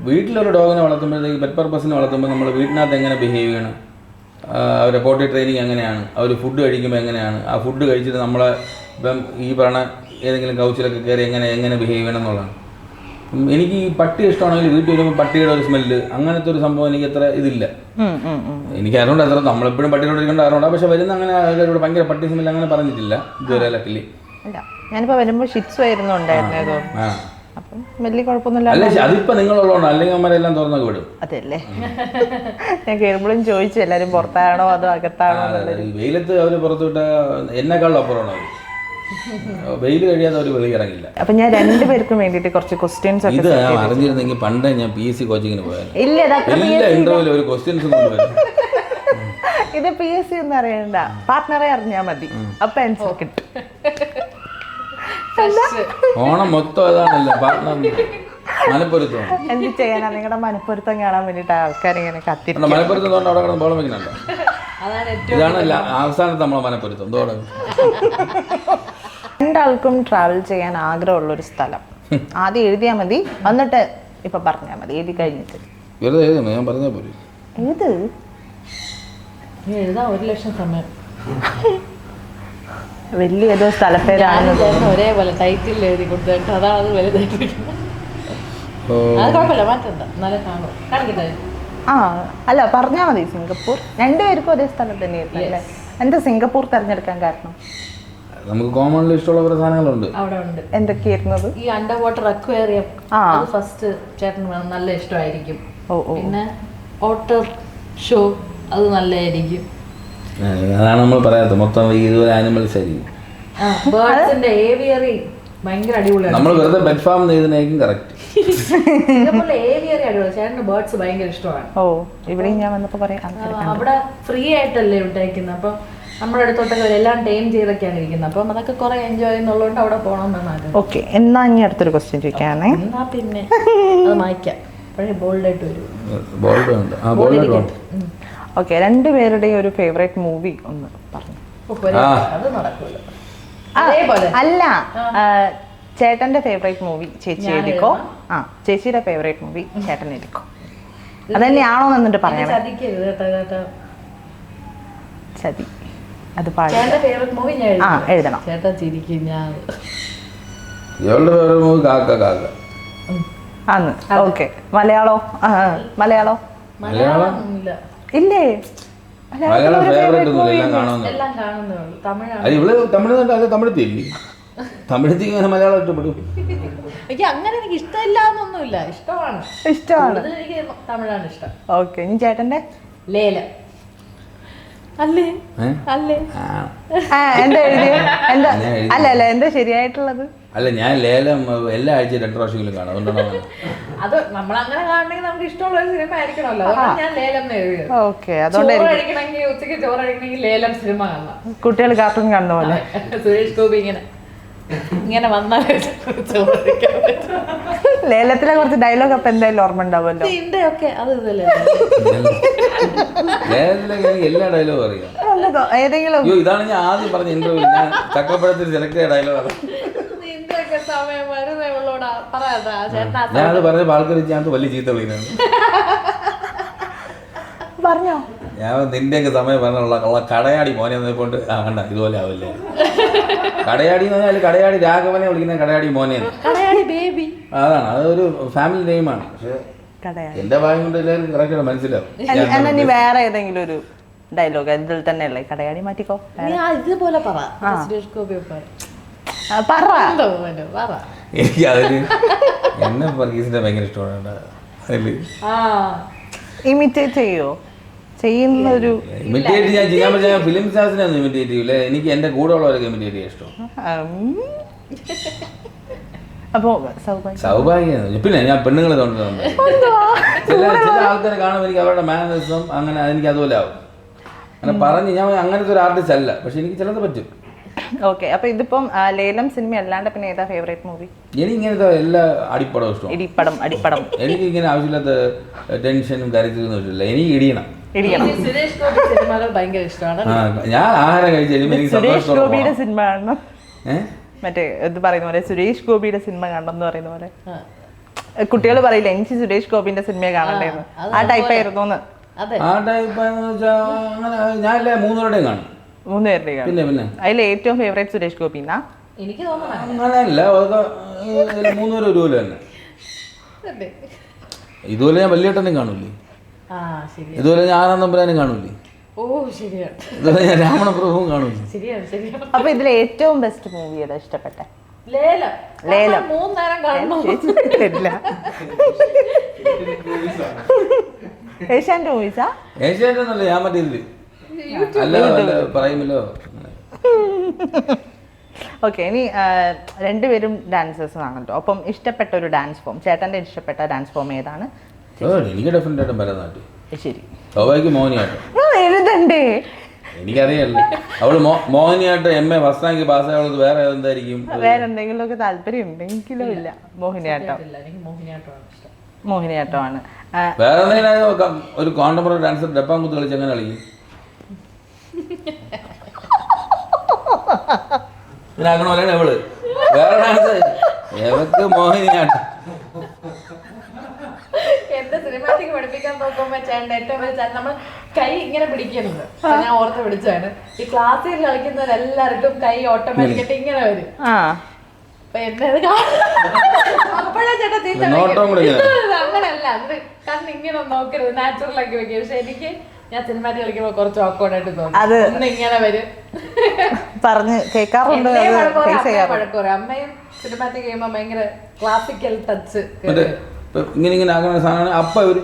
വീട്ടിലൊരു ഡോഗിനെ വളർത്തുമ്പോഴത്തേക്ക് പെറ്റ് പർപ്പസിനെ വളർത്തുമ്പോൾ നമ്മൾ വീട്ടിനകത്ത് എങ്ങനെ ബിഹേവ് ചെയ്യണം, അവരുടെ പോട്ടി ട്രെയിനിങ് എങ്ങനെയാണ്, അവർ ഫുഡ് കഴിക്കുമ്പോൾ എങ്ങനെയാണ്, ആ ഫുഡ് കഴിച്ചിട്ട് നമ്മളെ ഇപ്പം ഈ പറഞ്ഞ ഏതെങ്കിലും കൗച്ചിലൊക്കെ കയറി എങ്ങനെ ബിഹേവ് ചെയ്യണം എന്നുള്ളതാണ്. എനിക്ക് ഈ പട്ടി ഇഷ്ടമാണെങ്കിൽ വീട്ടിൽ വരുമ്പോൾ പട്ടിയുടെ ഒരു സ്മെല്ല്, അങ്ങനത്തെ ഒരു സംഭവം എനിക്ക് അത്ര ഇതില്ല. എനിക്ക് അതുകൊണ്ട് അത്ര നമ്മളെപ്പോഴും പട്ടിയോട് ഇരിക്കേണ്ട അറിയണ്ട. പക്ഷെ വരുന്ന അങ്ങനെ അവരോട് ഭയങ്കര പട്ടി സ്മെല്ല് അങ്ങനെ പറഞ്ഞിട്ടില്ല ഇതുവരെ ലക്കിലി. ഞാനിപ്പോൾ വരുമ്പോൾ ഷിറ്റ്സു ആയിരുന്നു ഉണ്ടായിരുന്നത്. അപ്പം വലിയ കുഴപ്പമൊന്നുമില്ല. അല്ലേ അതിപ്പോ നിങ്ങളുള്ളതുകൊണ്ട്, അല്ലെങ്കിൽ അമ്മരെല്ലാം തുറന്നൊക്കെ വിടും. അതെല്ലേ ഞാൻ കേൾക്കുമ്പോഴും ചോദിച്ചു എല്ലാരും പുറത്താണോ അതോ അകത്താണോ. വെയിലത്ത് അവര് പുറത്തുവിട്ട എന്നെക്കാളും അപ്പുറമാണ് അവർ. വെയിൽ കഴിയാതെ അവർ വെളിയിൽ ഇറങ്ങില്ല. അപ്പൊ ഞാൻ രണ്ടുപേർക്കും വേണ്ടിയിട്ട് കുറച്ച് ക്വസ്റ്റ്യൻസ് ഇത് ഞാൻ അറിഞ്ഞിരുന്നെങ്കിൽ പണ്ടേ ഞാൻ PSC കോച്ചിങ്ങിന് പോയാൽ ഇല്ല, എല്ലാ ഇന്റർവ്യൂവിലും ഒരു ക്വസ്റ്റ്യൻസ് കൊണ്ടുവരും. ഇത് PSC ഒന്നും അറിയണ്ട, പാർട്ട്ണറെ അറിഞ്ഞാൽ മതി, അപ്പൊ ആൻസർ കിട്ടും. ഓണം മൊത്തം അതാണല്ലോ പാർട്ട്ണർ മനപ്പൊരുത്തം. എന്ത് ചെയ്യാനാ, നിങ്ങളുടെ മനപ്പൊരുത്തം കാണാൻ വേണ്ടിട്ട് ആൾക്കാരിങ്ങനെ കത്തിരിക്കും. മനപ്പൊരുത്തം കൊണ്ട് അവിടെ കിടന്ന് ബോളം വെക്കുന്നുണ്ടോ? ഇതാണ് അവസാനത്തെ നമ്മളെ മനപ്പൊരുത്തം. എന്തോടെ രണ്ടാൾക്കും ട്രാവൽ ചെയ്യാൻ ആഗ്രഹമുള്ളൊരു സ്ഥലം ആദ്യം എഴുതിയാൽ മതി, എന്നിട്ട് ഇപ്പൊ പറഞ്ഞാൽ മതി, എഴുതി കഴിഞ്ഞിട്ട്. വെറുതെ എഴുതുന്നു, ഞാൻ പറഞ്ഞാൽ പോലും ഏത് എഴുതാ 1,00,000 സമയം. വലിയ ഏതോ സ്ഥലപ്പേരാണ് ഒരേപോലെ ടൈറ്റിൽ എഴുതി കൊടുത്തിട്ട് അതാണ് അത് വലുതായിട്ടിരിക്കുന്നത്. അത് കുഴപ്പമില്ല, മാറ്റണ്ട, എന്നാലും കാണും. കാണിക്കട്ടെ? ആ അല്ല പറഞ്ഞാൽ മതി. സിംഗപ്പൂർ രണ്ടുപേർക്കും ഒരേ സ്ഥലം തന്നെയായിരുന്നു അല്ലേ? എന്താ സിംഗപ്പൂർ തിരഞ്ഞെടുക്കാൻ കാരണം? നമുക്ക് കോമൺലി ഇഷ്ടമുള്ള കുറെ സാധനങ്ങളുണ്ട് അവിടെ ഉണ്ട്. എന്തൊക്കെയായിരുന്നത്? ഈ അണ്ടർ വാട്ടർ അക്വേറിയം, അത് ഫസ്റ്റ് ചേട്ടന് വേണം, നല്ല ഇഷ്ടമായിരിക്കും. പിന്നെ ഓട്ടർ ഷോ, അത് നല്ലതായിരിക്കും. അതാണ് നമ്മൾ പറയാത്തത്. മൊത്തം ഇതുപോലെ ആനിമൽസ് ആയിരിക്കും. ബേർഡ്സിന്റെ ഏവിയറി ഭയങ്കര അടിപൊളിയാണ്. നമ്മൾ വെറുതെ ബെഡ് ഫാം ചെയ്തതായിരിക്കും കറക്റ്റ്. ഏവിയറി അടിപൊളി. ചേട്ടന് ബേർഡ്സ് ഭയങ്കര ഇഷ്ടമാണ്. ഇവിടെയും ഞാൻ വന്നപ്പോ പറയാം, അവിടെ ഫ്രീ ആയിട്ടല്ലേ വിട്ടേക്കുന്നത്. അപ്പൊ നമ്മുടെ അടുത്തോട്ടൊക്കെ എല്ലാം ടൈം ചെയ്തൊക്കെയാണ് ഇരിക്കുന്നത്. അപ്പം അതൊക്കെ കുറെ എൻജോയ് ചെയ്യുന്നുള്ളതുകൊണ്ട് അവിടെ പോകണമെന്നാണ്. ഓക്കെ, എന്നാ ഇനി അടുത്തൊരു ക്വസ്റ്റ്യൻ ചോദിക്കാനേ. എന്നാ പിന്നെ അത് മായ്ക്കാം, അപ്പോഴേ ബോൾഡായിട്ട് വരും. ഓക്കെ, രണ്ടുപേരുടെയും ഒരു ഫേവറേറ്റ് മൂവി ഒന്ന് പറഞ്ഞു. അത് നടക്കൂല. അല്ല, ചേട്ടന്റെ ഫേവറേറ്റ് മൂവി ചേച്ചി എഴുതിക്കോ, ചേച്ചിയുടെ ഫേവറേറ്റ് മൂവി ചേട്ടൻ എഴുതിക്കോ. അതന്നെയാണോ എന്നിട്ട് പറയാം. ചതി അത് എഴുതണം. ചേട്ടാ ചിരിക്കും. ഞാൻ ആന്ന്. ഓക്കെ, മലയാളോ? മലയാളം ഇല്ലേ? എല്ലാം കാണുന്നുള്ളൂ. തമിഴ് മലയാളം ഇഷ്ടപ്പെടും. എനിക്ക് അങ്ങനെ എനിക്ക് ഇഷ്ടമില്ല എന്നൊന്നുമില്ല, ഇഷ്ടമാണ്. എനിക്ക് തമിഴാണ് ഇഷ്ടം. ഓക്കെ, ഇനി ചേട്ടന്റെ ലേലം. അല്ലേ അല്ലേ എന്താ എഴുതിയ? എന്താ അല്ല എന്താ ശരിയായിട്ടുള്ളത്? അല്ല, ഞാൻ ലേലം എല്ലാ ആഴ്ചയും 2 പ്രാവശ്യമെങ്കിലും കാണും. അതുകൊണ്ടാണ് അത് നമ്മളങ്ങനെ കാണണമെങ്കിൽ നമുക്ക് ഇഷ്ടമുള്ള ഒരു സിനിമ ആയിരിക്കണമല്ലോ. ഞാൻ ലേലം എഴുതിയത്. ഓക്കെ, അതുകൊണ്ട് ഉച്ചയ്ക്ക് ചോറ് കഴിക്കണമെങ്കിൽ ലേലം സിനിമ കാണണം. കുട്ടികൾ കാർട്ടൂൺ കാണുന്ന പോലെ. സുരേഷ് ഗോപി ഇങ്ങനെ വന്നാൽ ലേലത്തിലെ കുറച്ച് ഡയലോഗ് അപ്പൊ എന്തായാലും ഓർമ്മ ഉണ്ടാവുമല്ലോ. ഒക്കെ അത് ഇതല്ലേ എല്ലാ ഡയലോഗും അറിയാം. ഏതെങ്കിലും ഇതാണ് ഞാൻ ആദ്യം പറഞ്ഞ ഇന്റർവ്യൂ. ഞാൻ ചക്കപ്പഴത്തിൽ സെലക്ട് ചെയ്ത ഡയലോഗ്. ഞാനത് പറഞ്ഞ ആൾക്കാർ ഞാൻ വലിയ ചീത്ത വിളിക്കുന്നത്. പറഞ്ഞോ? ഞാൻ നിന്റെയൊക്കെ സമയം പറഞ്ഞുള്ള കടയാടി മോനെ കൊണ്ട് കണ്ട ഇതുപോലെ ആവില്ലേ. കടയാടി എന്ന് പറഞ്ഞാൽ കടയാടി രാഘവനെ വിളിക്കുന്ന കടയാടി മോനെ. അതാണ്, അതൊരു ഫാമിലി നെയിമാണ്. പക്ഷെ എന്റെ ഭാഗം കൊണ്ട് എല്ലാവരും കറക്റ്റ് മനസ്സിലാവും. എന്നാ നീ വേറെ ഏതെങ്കിലും ഒരു ഡയലോഗ് ഇതിൽ തന്നെ അല്ലേ? കടയാടി മാറ്റിക്കോ. ഇതുപോലെ എനിക്ക് അതില് എന്നെ വർഗീസിന്റെ ഭയങ്കര ഇഷ്ടമാണ്. അതില് ഇമിറ്റേറ്റ് ചെയ്യോ? ചെയ്യുന്നൊരു ഇമിറ്റേറ്റ് ഞാൻ ചെയ്യാൻ പറ്റിയ ഫിലിം സ്റ്റാർസിനെ ഒന്നും ഇമിറ്റേറ്റ് ചെയ്യൂല. എനിക്ക് എന്റെ കൂടെ ഉള്ളവരൊക്കെ ഇമിറ്റേറ്റ് ചെയ്യാൻ ഇഷ്ടം. അപ്പോ സൗഭാഗ്യം. പിന്നെ ഞാൻ പെണ്ണുങ്ങളെ തോന്നുന്നുണ്ട്. ചില ആൾക്കാരെ കാണുമ്പോൾ എനിക്ക് അവരുടെ മാനറിസം അങ്ങനെ എനിക്ക് അതുപോലെ ആവും. അങ്ങനെ പറഞ്ഞ് ഞാൻ അങ്ങനത്തെ ഒരു ആർട്ടിസ്റ്റ് അല്ല, പക്ഷെ എനിക്ക് ചിലത് പറ്റും. ഓക്കെ, അപ്പൊ ഇതിപ്പം ലേലം സിനിമ അല്ലാണ്ട് പിന്നെ ഏതാ ഫേവറേറ്റ് മൂവി? എനിക്ക് ഇങ്ങനത്തെ എല്ലാ അടിപ്പടവും ഇഷ്ടം. അടിപ്പടം എനിക്ക് ഇങ്ങനെ ആവശ്യമില്ലാത്ത ടെൻഷനും കരുതലൊന്നും ഇഷ്ടമില്ല. എനിക്ക് ഇടിയണം. സുരേഷ് ഗോപി സിനിമകൾ ഭയങ്കര ഇഷ്ടമാണ്. ഞാൻ ആഹാരം കഴിച്ചാലും സുരേഷ് ഗോപിയുടെ സിനിമ കാണണം. മറ്റേ ഇത് പറയുന്ന പോലെ സുരേഷ് ഗോപിയുടെ സിനിമ കാണണം എന്ന് പറയുന്ന പോലെ കുട്ടികൾ പറയില്ല എനിക്ക് സുരേഷ് ഗോപിന്റെ സിനിമയെ കാണണ്ടേന്ന്. ആ ടൈപ്പ് ആയിരുന്നു. ആ ടൈപ്പ് അങ്ങനെ ഞാൻ 3 പേരുടെയും കാണും. 3 പേരുടെയും കാണും. പിന്നെ അതിൽ ഏറ്റവും ഫേവറേറ്റ് സുരേഷ് ഗോപി എന്നാ? എനിക്ക് തോന്നുന്നു അങ്ങനെയല്ല, 3 പേരും ഒരുപോലെ തന്നെ. ഇതുപോലെ ഞാൻ വലിയേട്ടനും കാണൂലേ, ഇതുപോലെ ഞാൻ 6-ാം നമ്പരാനും കാണൂലേ, ഇതുപോലെ ഞാൻ രാമണപ്രഭുവും കാണൂലേ. അപ്പൊ ഇതിൽ ഏറ്റവും ബെസ്റ്റ് മൂവി ഏതാ ഇഷ്ടപ്പെട്ടെ? ലേലം ലേലം. 3 നേരം കാണുന്നു. തരില്ല. ഏഷ്യാൻ്റെ മൂവീസാ? ഏഷ്യാൻ്റെ ഒന്നല്ല, ഞാൻ മറ്റേ ഇതില് അല്ല പറയുമല്ലോ. ഓക്കെ, ഇനി രണ്ടുപേരും ഡാൻസേഴ്സ് ആണല്ലോ. അപ്പം ഇഷ്ടപ്പെട്ട ഒരു ഡാൻസ് ഫോം, ചേട്ടൻ്റെ ഇഷ്ടപ്പെട്ട ഡാൻസ് ഫോം ഏതാണ്? എനിക്ക് ഡെഫിനറ്റ് ആയിട്ടും ഭരതനാട്യം. ശരി, സ്വാഭാവിക മോഹിനിയാട്ടം. എഴുതണ്ടേ? എനിക്കറിയാലോ, അവള് മോഹിനിയാട്ടം MA ഫസ്റ്റ് റാങ്ക് പാസ്സാവുന്നത് വേറെ എന്തായിരിക്കും? വേറെ എന്തെങ്കിലുമൊക്കെ താല്പര്യം ഉണ്ടെങ്കിലും ഇല്ല. മോഹിനിയാട്ടം. എനിക്ക് മോഹിനിയാട്ടമാണ് ഇഷ്ടം. മോഹിനിയാട്ടമാണ്. വേറെ എന്തെങ്കിലും ഒരു കോണ്ടംപററി ഡാൻസർ ഡപ്പാങ്കുത്ത് കളിച്ച് എങ്ങനെ കളിക്കും? ഇതിനാക്കണ പോലെയാണ് അവള്. വേറെ ഡാൻസ് എവക്ക് മോഹിനിയാട്ടം. എന്റെ സിനിമാറ്റിക് പഠിപ്പിക്കാൻ നോക്കുമ്പോ ചേട്ടൻ ഏറ്റവും വലിയ നമ്മൾ കൈ ഇങ്ങനെ പിടിക്കരുത്. ഞാൻ ഓർത്ത് പിടിച്ചാണ് ഈ ക്ലാസ്സിൽ കളിക്കുന്നവരെല്ലാവർക്കും കൈ ഓട്ടോമാറ്റിക്കായിട്ട് ഇങ്ങനെ വരും. അപ്പൊ എന്നെ അപ്പോഴാ ചേട്ടാ ചീത്ത അങ്ങനല്ല, അത് കണ്ണ് ഇങ്ങനെ നോക്കരുത്, നാച്ചുറൽ ആക്കി വെക്കുക. പക്ഷെ എനിക്ക് ഞാൻ സിനിമാറ്റിക് കളിക്കുമ്പോ കുറച്ച് ഓക്കോർഡായിട്ട് തോന്നും. ഇങ്ങനെ വരും പറഞ്ഞ് കേൾക്കാറുണ്ട്. അമ്മയും സിനിമാറ്റിക് ചെയ്യുമ്പോ ഭയങ്കര ക്ലാസിക്കൽ ടച്ച് ഇങ്ങനെ ആക്കുന്ന സാധനമാണ്. അപ്പ ഇവര്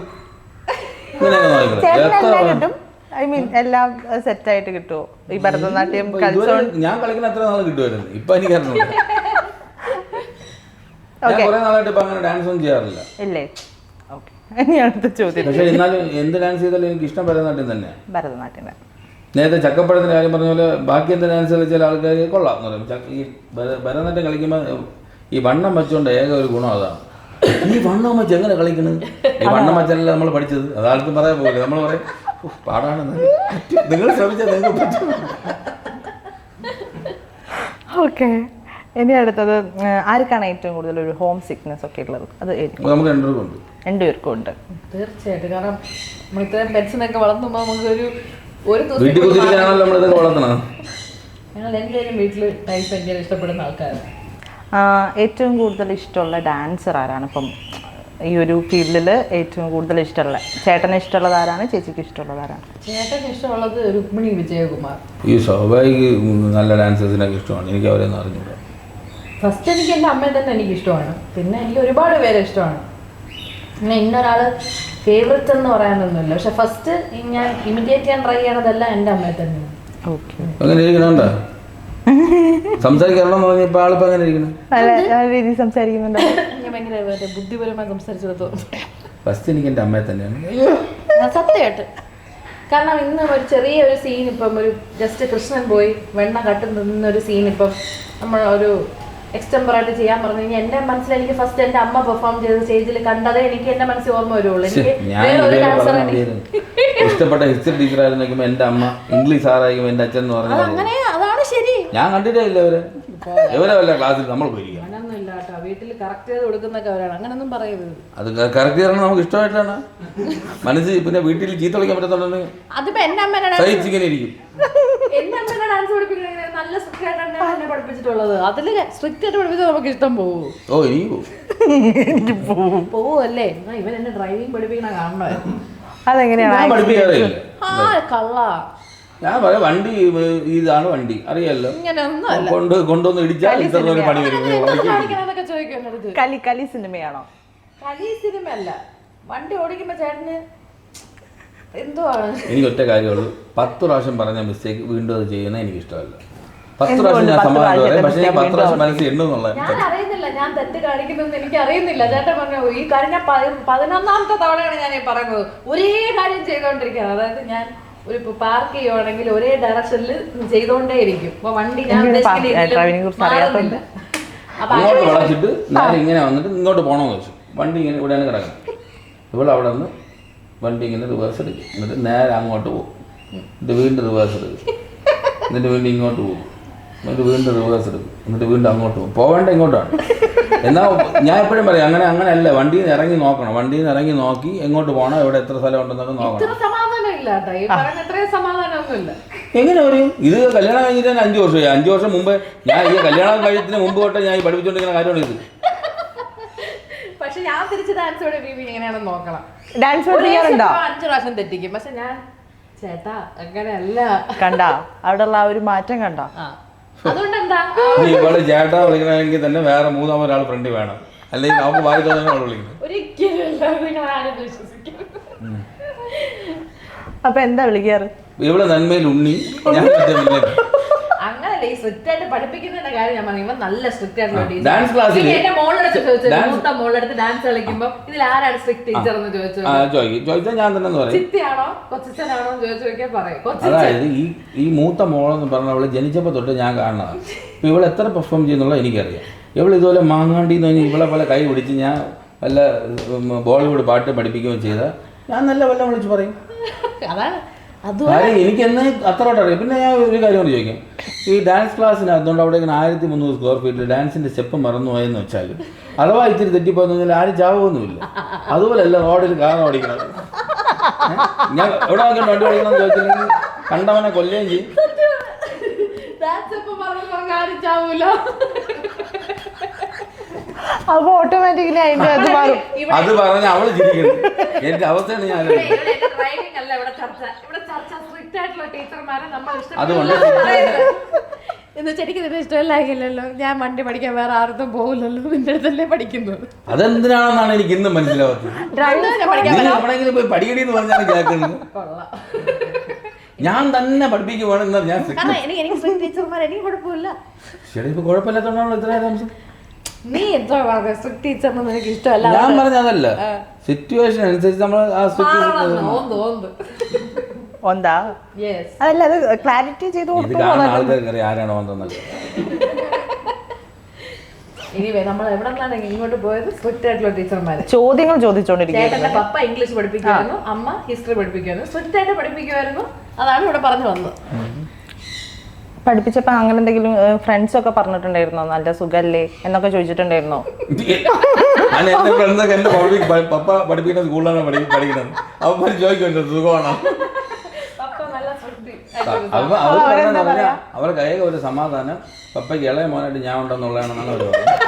കിട്ടും. ഐ മീൻ എല്ലാം സെറ്റ് ആയിട്ട് കിട്ടുമോ? ഈ ഭരതനാട്യം ഞാൻ കളിക്കുന്ന അത്ര നാളെ കിട്ടുമായിരുന്നു. ഇപ്പൊ എനിക്ക് കുറെ നാളായിട്ട് ഇപ്പൊ അങ്ങനെ ഡാൻസ് ഒന്നും ചെയ്യാറില്ല. ഇല്ലേ? ഓക്കെ, ഇനി അടുത്ത ചോദ്യം. പക്ഷെ എന്നാലും എന്ത് ഡാൻസ് ചെയ്താലും എനിക്ക് ഇഷ്ടം ഭരതനാട്യം തന്നെയാണ്. ഭരതനാട്യം. നേരത്തെ ചക്കപ്പഴത്തിന്റെ കാര്യം പറഞ്ഞ പോലെ ബാക്കി എന്ത് ഡാൻസ് കളിച്ചാൽ ആൾക്കാർ കൊള്ളാം എന്ന് പറയും. ഈ ഭരതനാട്യം കളിക്കുമ്പോൾ ഈ വണ്ണം വെച്ചുകൊണ്ട് ഏക ഒരു ഗുണം അതാണ്. ഈ വണ്ണം വെച്ച് എങ്ങനെ കളിക്കണം? ഈ വണ്ണം വെച്ചല്ല നമ്മൾ പഠിച്ചത്. അതാൾക്കും പറയാൻ പോകില്ല. നമ്മൾ പറയും പാടാണെന്ന്. നിങ്ങൾ ശ്രമിച്ചാൽ നിങ്ങൾക്ക് പറ്റും. ഓക്കെ, ഇനി അടുത്തത് ആർക്കാണ് ഏറ്റവും കൂടുതൽ ഒരു ഹോം സിക്നെസ് ഒക്കെ ഉള്ളത്? അത് നമുക്ക് രണ്ടുപേർക്കും ഉണ്ട്. തീർച്ചയായിട്ടും. കാരണം നമ്മൾ ഇത്രയും പെറ്റ്സിനൊക്കെ വളർത്തുമ്പോ നമുക്ക് ഒരു വീട്ടിൽ കുത്തിരിക്കാണല്ലോ നമ്മളിതൊക്കെ വളർത്തണം. ഞങ്ങൾ എല്ലാവരും വീട്ടിൽ ടൈം ഭയങ്കര ഇഷ്ടപ്പെടുന്ന ആൾക്കാരാണ്. ഏറ്റവും കൂടുതൽ ഇഷ്ടമുള്ള ഡാൻസർ ആരാണ്? ഇപ്പം ഈ ഒരു ഫീൽഡിൽ ഏറ്റവും കൂടുതൽ ഇഷ്ടമുള്ള, ചേട്ടന് ഇഷ്ടമുള്ളത് ആരാണ്? ചേച്ചിക്ക് ഇഷ്ടമുള്ളത് ആരാണ്? ചേട്ടന് ഇഷ്ടമുള്ളത് രുക്മിണി വിജയകുമാർ. ഈ സ്വാഭാവിക നല്ല ഡാൻസേഴ്സിനൊക്കെ ഇഷ്ടമാണ്. എനിക്ക് അവരെന്ന് അറിഞ്ഞൂടാ. ഫസ്റ്റ് എനിക്ക് എൻ്റെ അമ്മയെ തന്നെ എനിക്ക് ഇഷ്ടമാണ്. പിന്നെ എനിക്ക് ഒരുപാട് പേരെ ഇഷ്ടമാണ്. പിന്നെ ഇന്നൊരാള് ഫേവറേറ്റ് എന്ന് പറയാനൊന്നുമില്ല. പക്ഷെ ഫസ്റ്റ് ഞാൻ ഇമിറ്റേറ്റ് ചെയ്യാൻ ട്രൈ ചെയ്യണതെല്ലാം എൻ്റെ അമ്മയെ തന്നെയാണ്. ഓക്കെ, അങ്ങനെ ഇരിക്കണോണ്ടാ സംസാരിക്കാറുണ്ടോ? പറഞ്ഞപ്പോ ആളിപ്പോ അങ്ങനെ ഇരിക്കണം. രീതി സംസാരിക്കുന്നുണ്ടോ? ഞാൻ ഭയങ്കര ബുദ്ധിപരമായി സംസാരിച്ചെടുത്തു. ഫസ്റ്റ് എനിക്ക് എൻ്റെ അമ്മയെ തന്നെയാണ് സത്യമായിട്ട്. കാരണം ഇന്ന് ഒരു ചെറിയൊരു സീൻ, ഇപ്പം ഒരു ജസ്റ്റ് കൃഷ്ണൻ പോയി വെണ്ണ കട്ടുന്നൊരു സീൻ ഇപ്പം നമ്മൾ ഒരു എക്സ്റ്റംപറായിട്ട് ചെയ്യാൻ പറഞ്ഞു കഴിഞ്ഞാൽ എൻ്റെ മനസ്സിൽ എനിക്ക് ഫസ്റ്റ് എൻ്റെ അമ്മ പെർഫോം ചെയ്ത സ്റ്റേജിൽ കണ്ടതേ എനിക്ക് എൻ്റെ മനസ്സിൽ ഓർമ്മ വരുള്ളൂ. എനിക്ക് ഇഷ്ടപ്പെട്ട ഹിസ്റ്ററി ടീച്ചറായിരുന്നെങ്കിൽ എൻ്റെ അമ്മ, ഇംഗ്ലീഷ് സാറായിരിക്കും എൻ്റെ അച്ഛൻ എന്ന് പറഞ്ഞാൽ അങ്ങനെ അതാണ് ശരി. ഞാൻ കണ്ടിട്ടേ ഇല്ല ഇവരെ വല്ല ക്ലാസ്സിൽ നമ്മൾ പോയിരിക്കും. അങ്ങനൊന്നും ഇല്ല കേട്ടോ, വീട്ടിൽ കറക്റ്റ് ചെയ്ത് കൊടുക്കുന്നൊക്കെ അവരാണ്. അങ്ങനൊന്നും പറയരുത്. അത് കറക്റ്റ് ചെയ്യണം നമുക്ക് ഇഷ്ടമായിട്ടാണ് മനസ്സിൽ. പിന്നെ വീട്ടിൽ ചീത്ത വിളിക്കാൻ പറ്റത്തുണ്ടെങ്കിൽ അതിപ്പോ എൻ്റെ അമ്മേനെ സഹിച്ചിങ്ങനെ ഇരിക്കും. എന്റെ അമ്മേനെ ഡാൻസ് പഠിപ്പിക്കുന്നത് നല്ല സ്ട്രിക്റ്റ് ആയിട്ടാണ് എന്നെ പഠിപ്പിച്ചിട്ടുള്ളത്. അതില് സ്ട്രിക്റ്റ് ആയിട്ട് പഠിപ്പിച്ചാൽ നമുക്ക് ഇഷ്ടം പോവോ? ഓ എനിക്ക് പോവല്ലേ? ഇവൻ എന്നെ ഡ്രൈവിംഗ് പഠിപ്പിക്കണ കാണണമായിരുന്നു. അതെങ്ങനെയാണ്? പഠിപ്പിക്കാറില്ല. കള്ള ഞാൻ പറയാം, വണ്ടി ഇതാണ് വണ്ടി അറിയാലോ. കൊണ്ടുവന്ന് ഇടിച്ചാൽ ഇത്ര പണി വരും. കലി സിനിമയാണോ? കലി സിനിമ അല്ല, വണ്ടി ഓടിക്കുമ്പോ ചേട്ടന് എന്തുവാണ്? എനിക്ക് ഒറ്റ കാര്യമുള്ളൂ, 10 പ്രാവശ്യം പറഞ്ഞ മിസ്റ്റേക്ക് വീണ്ടും അത് ചെയ്യുന്നത് എനിക്ക് ഇഷ്ടമല്ല. 10 പ്രാവശ്യം ഞാൻ സമാധാനം പറയാം, പക്ഷെ ഞാൻ 10 പ്രാവശ്യം മനസ്സിൽ എണ്ണുന്നുള്ള ഞാൻ അറിയുന്നില്ല, ഞാൻ തെറ്റ് കാണിക്കുന്നതെന്ന് എനിക്ക് അറിയുന്നില്ല. ചേട്ടൻ പറഞ്ഞു ഈ കഴിഞ്ഞ 11ാമത്തെ തവണയാണ് ഞാൻ ഈ പറയുന്നത്. ഒരേ കാര്യം ചെയ്തോണ്ടിരിക്കുകയാണ്. അതായത് ഞാൻ ഒരു പാർക്ക് ചെയ്യുവാണെങ്കിൽ ഒരേ ഡയറക്ഷനിൽ ചെയ്തോണ്ടേ ഇരിക്കും. അപ്പൊ വണ്ടി ഞാൻ അങ്ങോട്ട് വളച്ചിട്ട് നേരെ ഇങ്ങനെ വന്നിട്ട് ഇങ്ങോട്ട് പോകണമെന്ന് വെച്ചു. വണ്ടി ഇങ്ങനെ ഇവിടെയാണ് കിടക്കുന്നത്. ഇവിടെ അവിടെ നിന്ന് വണ്ടി ഇങ്ങനെ റിവേഴ്സ് എടുക്കും. എന്നിട്ട് നേരെ അങ്ങോട്ട് പോകും. എന്നിട്ട് വീണ്ടും റിവേഴ്സ് എടുക്കും. എന്നിട്ട് വീണ്ടും ഇങ്ങോട്ട് പോകും. എന്നിട്ട് വീണ്ടും റിവേഴ്സ് എടുക്കും. എന്നിട്ട് വീണ്ടും അങ്ങോട്ട് പോകും. പോവേണ്ട ഇങ്ങോട്ടാണ്. എന്നാൽ ഞാൻ എപ്പോഴും പറയും അങ്ങനെയല്ല, വണ്ടിയിൽ നിന്ന് ഇറങ്ങി നോക്കണം. വണ്ടിയിൽ നിന്ന് ഇറങ്ങി നോക്കി എങ്ങോട്ട് പോകണം, എവിടെ എത്ര സ്ഥലം ഉണ്ടെന്നൊക്കെ നോക്കണം. എങ്ങനെ പറയും? ഇത് കല്യാണം കഴിഞ്ഞിട്ട് തന്നെ 5 വർഷമായി. 5 വർഷം മുമ്പ് ഞാൻ ഈ കല്യാണം കഴിച്ചതിന് മുമ്പ് തൊട്ട് ഞാൻ ഈ പഠിപ്പിച്ചുകൊണ്ടിരിക്കുന്ന കാര്യമാണ് ഇത്. പക്ഷെ ഞാൻ തിരിച്ച് ഡാൻസ് എങ്ങനെയാണെന്ന് നോക്കണം. ഡാൻസ് 5 പ്രാവശ്യം തെറ്റിക്കും. പക്ഷെ ഞാൻ ചേട്ടാ അങ്ങനെയല്ല. കണ്ടാ അവിടെയുള്ള ആ ഒരു മാറ്റം കണ്ടാ? അതുകൊണ്ട് എന്താ നീ ഇവിടെ ചേട്ടാ വിളിക്കണമെങ്കിൽ തന്നെ വേറെ മൂന്നാമൊരാൾ ഫ്രണ്ട് വേണം, അല്ലെങ്കിൽ നമുക്ക് വായി തോന്നുന്ന വിളിക്കുന്നത്. ഒരിക്കലും നിങ്ങൾ ആരും വിശ്വസിക്കും. അപ്പൊ എന്താ വിളിക്കാറ്? ഇവിടെ നന്മയിൽ ഉണ്ണി, ഞാൻ മറ്റേ വില്ലൻ. അങ്ങനല്ല, ഈ സ്ട്രിക്റ്റ് ആയിട്ട് പഠിപ്പിക്കുന്നതിന്റെ കാര്യം ഞാൻ പറഞ്ഞു. ഇവൻ നല്ല സ്ട്രിക്റ്റ് ആയിട്ടുള്ള ടീച്ചർ. ഡാൻസ് ക്ലാസ്സിൽ എന്റെ മോളെടുത്ത് ചോദിച്ചു, മൂത്ത മോളെടുത്ത് ഡാൻസ് കളിക്കുമ്പോ ഇതിൽ ആരാണ് സ്ട്രിക്റ്റ് ടീച്ചർ എന്ന് ചോദിച്ചു. ചോദിച്ചാൽ ഞാൻ തന്നെ പറയും, ചിത്തിയാണോ കൊച്ചനാണോ എന്ന് ചോദിച്ചു നോക്കിയാൽ പറയും. അതായത് ഈ മൂത്ത മോളെന്ന് പറഞ്ഞ അവള് ജനിച്ചപ്പോൾ തൊട്ട് ഞാൻ കാണുന്നതാണ്. ഇപ്പൊ ഇവള് എത്ര പെർഫോം ചെയ്യുന്നുള്ള എനിക്കറിയാം. ഇവൾ ഇതുപോലെ മാങ്ങാണ്ടി എന്ന് പറഞ്ഞാൽ ഇവളെ പോലെ കൈ പിടിച്ച് ഞാൻ വല്ല ബോളിവുഡ് പാട്ട് പഠിപ്പിക്കുകയും ചെയ്താൽ ഞാൻ നല്ല വല്ല വിളിച്ച് പറയും. അതാണ് കാര്യം എനിക്ക് എന്നെ അത്രയോട്ട് അറിയാം. പിന്നെ ഞാൻ ഒരു കാര്യം കൊണ്ട് ചോദിക്കാം, ഈ ഡാൻസ് ക്ലാസ്സിന് അതുകൊണ്ട് അവിടെ ഇങ്ങനെ 1300 സ്ക്വയർ ഫീറ്റിൽ ഡാൻസിന്റെ സ്റ്റെപ്പ് മറന്നുപോയെന്ന് വെച്ചാൽ അഥവാ ഇത്തിരി തെറ്റിപ്പോയെന്ന് പറഞ്ഞാൽ ആരും ചാവുമൊന്നുമില്ല. അതുപോലെയല്ല റോഡിൽ കാർ ഓടിക്കണം. ഞാൻ എവിടെ നോക്കിയിട്ട് വണ്ടി ഓടിക്കണം എന്ന് ചോദിച്ചില്ലെങ്കിൽ കണ്ടവനെ കൊല്ലുകയും ചെയ്യും. അപ്പൊ ഓട്ടോമാറ്റിക്കലി അതിന്റെ അത് മാറും. അത് പറഞ്ഞ അവള് ചിരിക്കണം. എന്റെ അവസ്ഥയാണ് ഞാൻ അതുകൊണ്ട് എനിക്ക് ഇഷ്ടമല്ലാകില്ലല്ലോ, ഞാൻ വണ്ടി പഠിക്കാൻ വേറെ ആർക്കും പോകില്ലല്ലോ, നിന്റെ അടുത്തല്ലേ പഠിക്കുന്നത്. അതെന്തിനാണെന്നാണ് എനിക്ക് ഇന്നും മനസ്സിലാവാത്തത്. എവിടെയെങ്കിലും പോയി പഠിക്കണേന്ന് പറഞ്ഞാണ് കേൾക്കുന്നത്. ഞാൻ തന്നെ പഠിപ്പിക്കുവാണ്. ഞാൻ എനിക്ക് കുഴപ്പമില്ല. ശരി, ഇപ്പൊ കുഴപ്പമില്ലാത്തോണ്ടാണല്ലോ ഇത്ര താമസം. നീ എത്ര സ്ട്രിക്റ്റ് ടീച്ചറിന് നിനക്ക് ഇഷ്ടമല്ല. ഞാൻ പറഞ്ഞതല്ല, സിറ്റുവേഷൻ അനുസരിച്ച് നമ്മൾ ആ എന്താ അതല്ല, അത് ക്ലാരിറ്റി ചെയ്ത് ആൾക്കാർക്ക് ആരാണ് വന്നത്. ഇനി നമ്മൾ എവിടെ നിന്നാണ് ഇങ്ങോട്ട് പോയത്? സ്ട്രിക്റ്റ് ആയിട്ടുള്ള ടീച്ചർമാര് ചോദ്യങ്ങൾ ചോദിച്ചോണ്ടിരിക്കും. ചേട്ടന്റെ പപ്പ ഇംഗ്ലീഷ് പഠിപ്പിക്കുമായിരുന്നു, അമ്മ ഹിസ്റ്ററി പഠിപ്പിക്കുമായിരുന്നു. സ്ട്രിക്റ്റ് ആയിട്ട് പഠിപ്പിക്കുമായിരുന്നു. അതാണ് ഇവിടെ പറഞ്ഞു വന്നത്. പഠിപ്പിച്ചപ്പോ അങ്ങനെ എന്തെങ്കിലും ഫ്രണ്ട്സ് ഒക്കെ പറഞ്ഞിട്ടുണ്ടായിരുന്നോ നല്ല സുഖല്ലേ എന്നൊക്കെ ചോദിച്ചിട്ടുണ്ടായിരുന്നോ? എന്റെ ഫ്രണ്ട്സൊക്കെ എന്റെ പപ്പ പഠിപ്പിക്കുന്ന സ്കൂളിലാണ് പഠിക്കുന്നത്. അപ്പൊ ചോദിക്കുമല്ലോ സുഖമാണോ. അവർക്ക് ഏക ഒരു സമാധാനം പപ്പയ്ക്ക് ഇളയ മോനായിട്ട് ഞാൻ ഉണ്ടെന്നുള്ളതാണെന്നാണ് അവർ പറയുന്നത്.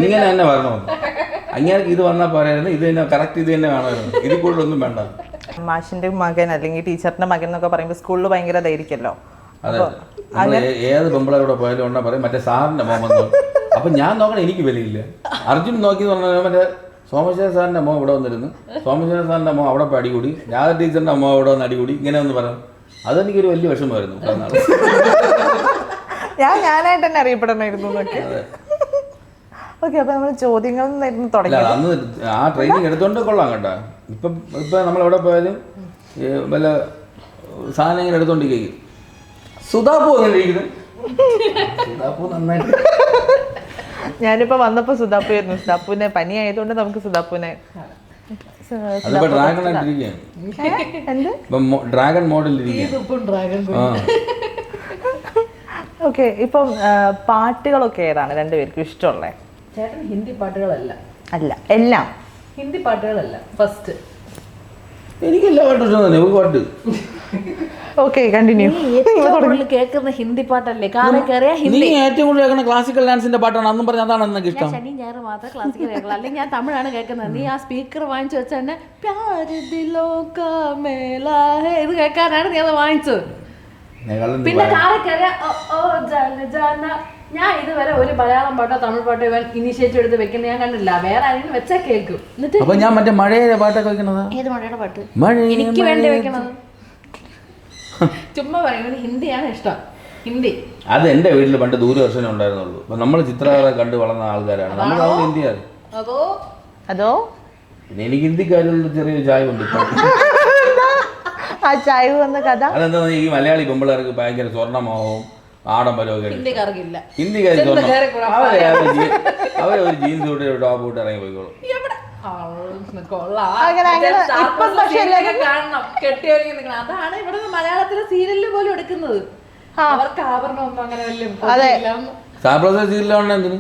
ഇങ്ങനെ തന്നെ പറഞ്ഞു, അങ്ങനെ ഇത് വന്നാൽ പോരായിരുന്നു, ഇത് തന്നെ കറക്റ്റ്, ഇത് തന്നെ വേണമായിരുന്നു, ഇതിൽ കൂടുതലൊന്നും വേണ്ട. മാഷിന്റെ മകൻ അല്ലെങ്കിൽ ടീച്ചറിന്റെ മകൻ എന്നൊക്കെ പറയുമ്പോൾ സ്കൂളിൽ ഭയങ്കര ധൈര്യല്ലോ. അതെ, ഏത് പെമ്പിളൂടെ പോയാലും ഉണ്ടോ പറയും മറ്റേ സാറിന്റെ മോൻ വന്നു. അപ്പൊ ഞാൻ നോക്കണം, എനിക്ക് വിലയില്ല. അർജുൻ നോക്കി പറഞ്ഞാൽ മറ്റേ സോമശേഖര സാറിന്റെ അമ്മ ഇവിടെ വന്നിരുന്നു, സോമശേഖര സാറിന്റെ അമ്മ അവിടെ പോയി അടികൂടി, രാധ ടീച്ചറിന്റെ അമ്മ ഇവിടെ വന്ന് അടികൂടി, ഇങ്ങനെ ഒന്ന് പറഞ്ഞു. അതെനിക്കൊരു വലിയ വിഷമമായിരുന്നു. ഞാനായിട്ട് തന്നെ അറിയപ്പെടണമായിരുന്നു. ഓക്കെ, അപ്പൊ നമ്മൾ ചോദ്യങ്ങളിൽ നിന്നായിരുന്നു തുടങ്ങി. അന്ന് ആ ട്രെയിനിങ് എടുത്തോണ്ട് കൊള്ളാം കേട്ടോ. ഇപ്പൊ നമ്മൾ എവിടെ പോയാലും വല്ല സാധനം ഇങ്ങനെ എടുത്തോണ്ടിരിക്കും. സുധാപ്പൂ അങ്ങനെ ഇരിക്കുന്നത്. സുധാപ്പൂ നന്നായിട്ട്. ഞാനിപ്പോ വന്നപ്പോ സുധാപ്പു ആയിരുന്നു. സുധാപ്പുവിനെ പനി ആയതുകൊണ്ട് നമുക്ക് സുധാപ്പുവിനെ ഡ്രാഗൺ ആയിട്ടിരിക്കുകയാണ്, ഡ്രാഗൺ മോഡൽ ഇരിക്കുകയാണ്. ഓക്കെ, ഇപ്പം പാട്ടുകളൊക്കെ ഏതാണ് രണ്ടുപേർക്കും ഇഷ്ടമുള്ളത്? ചേട്ടൻ ഹിന്ദി പാട്ടുകളല്ല. അല്ല, എല്ലാം ഹിന്ദി പാട്ടുകളല്ല. ഫസ്റ്റ് എനിക്ക് എല്ലാ പാട്ടും ഇഷ്ടം തന്നെ. ഒരു പാട്ട് ഓക്കെ, കണ്ടിന്യൂ. കേൾക്കുന്ന ഹിന്ദി പാട്ടല്ലേ? കാറിൽ കയറിയ ഹിന്ദി. നീ ഏറ്റവും കൂടുതൽ കേൾക്കുന്ന ക്ലാസിക്കൽ ഡാൻസിന്റെ പാട്ടാണ്. അന്നും പറഞ്ഞ അതാണ് എനിക്ക് ഇഷ്ടം. ശനി ഞായർ മാത്രം ക്ലാസിക്കൽ കേൾക്കണം, അല്ലെങ്കിൽ ഞാൻ തമിഴാണ് കേൾക്കുന്നത്. നീ ആ സ്പീക്കർ വാങ്ങിച്ചു വെച്ച തന്നെ പ്യാര് ദിലോ കാ മേലാ ഹേ ഇത് കേൾക്കാനാണ് നീ അത് വാങ്ങിച്ചത്. പിന്നെ കാറിൽ കയറിയ ഞാൻ ഇതുവരെ ഒരു മലയാളം പാട്ടോ തമിഴ് പാട്ടോ ഇവൻ ഇനിഷ്യേറ്റീവ് എടുത്ത് വെക്കുന്നത് ഞാൻ കണ്ടില്ല. വേറെ ആരെങ്കിലും വെച്ചാൽ കേൾക്കും. എന്നിട്ട് ഞാൻ മറ്റേ മഴയുടെ പാട്ടൊക്കെ വെക്കണത്. ഏത് മഴയുടെ പാട്ട്? എനിക്ക് വേണ്ടി വെക്കണത്. ചുമ്മാ പറയും, ഹിന്ദിയാണ് ഇഷ്ടം. ഹിന്ദി അത് എന്റെ വീട്ടിൽ പണ്ട് ദൂരദർശനം ഉണ്ടായിരുന്നുള്ളൂ. അപ്പൊ നമ്മൾ ചിത്രകഥ കണ്ട് വളർന്ന ആൾക്കാരാണ് നമ്മൾ. അത് ഹിന്ദിയാണ്. അതോ പിന്നെ എനിക്ക് ഹിന്ദിക്കാരിലുള്ള ചെറിയൊരു ചായ ഉണ്ട്. ആ ചായ വന്ന കഥ അതെന്താ, ഈ മലയാളി പെമ്പിള്ളേർക്ക് ഭയങ്കര സ്വർണ്ണമോഹവും ആഡംബരമൊക്കെ. ഹിന്ദിക്കാർ അവരെ ഒരു ജീൻസ് ഇട്ട് ടോപ്പ് ഇട്ട് ഇറങ്ങി പോയിക്കോളും. അതാണ് ഇവിടെ മലയാളത്തിലെ സീരിയലിൽ പോലും എടുക്കുന്നത്. അവർക്ക് ആഭരണമൊന്നും അങ്ങനെ വലിയ സാപ്രദായ സീരിയലാണ്. എന്തിന്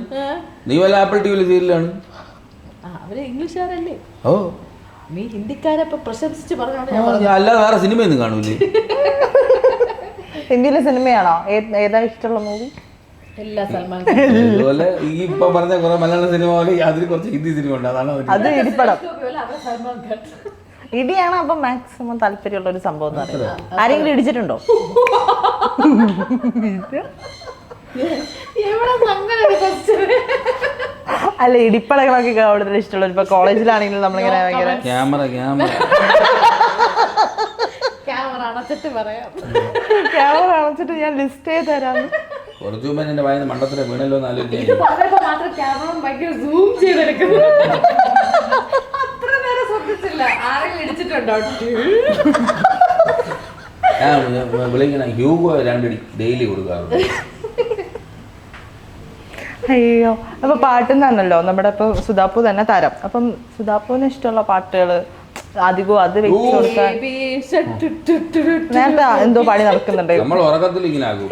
നീ വല്ല ആപ്പിൾ ടിവിയിലെ സീരിയലാണ്? അവര് ഇംഗ്ലീഷുകാരല്ലേ? ഓ, നീ ഹിന്ദിക്കാരെ പ്രശംസിച്ച് പറഞ്ഞോണ്ട് അല്ലാതെ വേറെ സിനിമയൊന്നും കാണൂലേ? ഹിന്ദിയിലെ സിനിമയാണോ? ഏതാ ഇഷ്ടമുള്ള മൂവി? എല്ലാ സൽമാൻ അതുപോലെ ഈ ഇപ്പൊ പറഞ്ഞ കുറെ മലയാള സിനിമ പോലെ അതിൽ കുറച്ച് ഹിന്ദി സിനിമ ഉണ്ട്. അതാണ് അത് ഇരിപ്പടം. ഇടിയാണ് അപ്പം മാക്സിമം താല്പര്യമുള്ള ഒരു സംഭവം എന്ന് പറയുന്നത്. ആരെങ്കിലും ഇടിച്ചിട്ടുണ്ടോ? അല്ല, ഇടിപ്പടകളൊക്കെ കൂടുതൽ ഇഷ്ടമുള്ള ഇപ്പൊ കോളേജിലാണെങ്കിലും നമ്മളിങ്ങനെ ഭയങ്കര ക്യാമറ അണച്ചിട്ട് പറയാം. ക്യാമറ അണച്ചിട്ട് ഞാൻ ലിസ്റ്റ് ചെയ്ത് തരാം. കുറച്ചു മുമ്പ് എന്റെ വായന മണ്ടത്തിലെ വീണല്ലോ മാത്രം ക്യാമറ ഭയങ്കര സൂം ചെയ്തെടുക്കുന്നു. അത്ര നേരം ശ്രദ്ധിച്ചില്ല. ആരെങ്കിലും ഇടിച്ചിട്ടുണ്ടോ? ഞാൻ വിളിക്കണ ഹ്യൂഗോ 2 അടി ഡെയിലി കൊടുക്കാറുണ്ട്. അയ്യോ, അപ്പൊ പാട്ടെന്നാണല്ലോ നമ്മുടെ ഇപ്പൊ സുധാപ്പു തന്നെ തരം. അപ്പം സുധാപ്പുവിന് ഇഷ്ടമുള്ള പാട്ടുകള് അധികവും അത് വെച്ച് കൊടുക്കാൻ നേരത്തെ എന്തോ പാടി നടക്കുന്നുണ്ട്. നമ്മൾ ഉറക്കത്തിൽ ഇങ്ങനെ ആകും.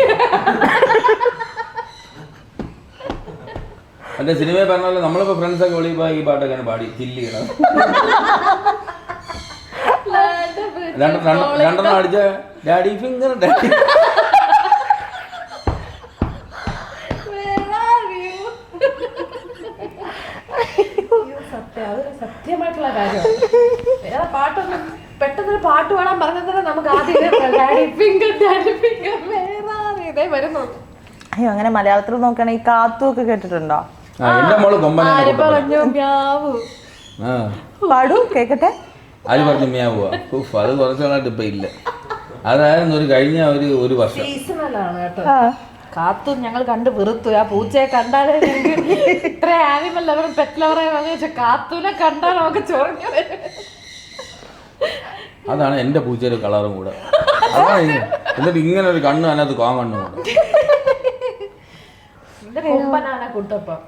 എന്റെ സിനിമയെ പറഞ്ഞാലും നമ്മളിപ്പോ ഫ്രണ്ട്സൊക്കെ വിളിപ്പോ ഈ പാട്ടൊക്കെയാണ് പാടി ചില്ലി ചെയ്യണം. രണ്ടെണ്ണം അടിച്ച ഡാഡി ഫിംഗർ ഡാഡി. സത്യമായിട്ടുള്ള കാര്യം. പാട്ടൊന്നും പെട്ടെന്ന് പാട്ട് പാടാൻ പറഞ്ഞാൽ നമുക്ക് ആദ്യം ഇതേ വരുന്നു. അയ്യോ, അങ്ങനെ മലയാളത്തിൽ നോക്കുകയാണെങ്കിൽ കാത്തു ഒക്കെ കേട്ടിട്ടുണ്ടോ? എന്റെ മോള് കൊമ്പനെ പാടൂ കേക്കട്ടെ. ആര് പറഞ്ഞു മ്യാവുക? അത് കുറച്ചു നാളായിട്ട് ഇപ്പൊ ഇല്ല. അതായിരുന്നു കഴിഞ്ഞ ഒരു വർഷം. സീസണലാണ് കേട്ടോ. കാത്തു ഞങ്ങൾ കണ്ട് വെറുത്തു. ആ പൂച്ചയെ കണ്ടാലേ ഇത്ര ആനിമൽ ലവറും പെറ്റ് ലവറെ കാത്തുവിനെ കണ്ടാൽ നമുക്ക് ചൊറഞ്ഞു വരും. അതാണ് എന്റെ പൂച്ചയുടെ കളറും കൂടെ. അതാണ് എന്നിട്ട് ഇങ്ങനെ ഒരു കണ്ണ് അതിനകത്ത് കോങ്ങണ്ണും കൂടെ. കൊമ്പനാന കുട്ടപ്പം.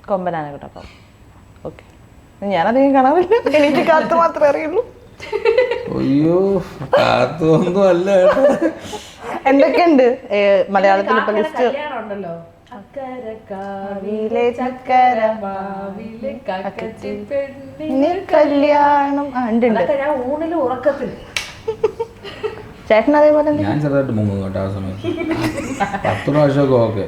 കൊമ്പനാന കുട്ടപ്പം. ഓക്കെ, ഞാനധികം കാണാറില്ല. എനിക്ക് കാത്തു മാത്രമേ അറിയുള്ളൂ. അയ്യോ, കാത്തൊന്നും അല്ല. എന്തൊക്കെയുണ്ട് മലയാളത്തിൽ ഇപ്പൊ ലിസ്റ്റ്? ഉണ്ടല്ലോ, കല്യാണം ഉണ്ട്. ഞാൻ ഊണിലും ഉറക്കത്തില്. ചേട്ടൻ അതേപോലെ ഞാൻ ചെറുതായിട്ട് മുങ്ങും കേട്ടോ ആ സമയത്ത്. 10 പ്രാവശ്യമൊക്കെ ഓക്കെ.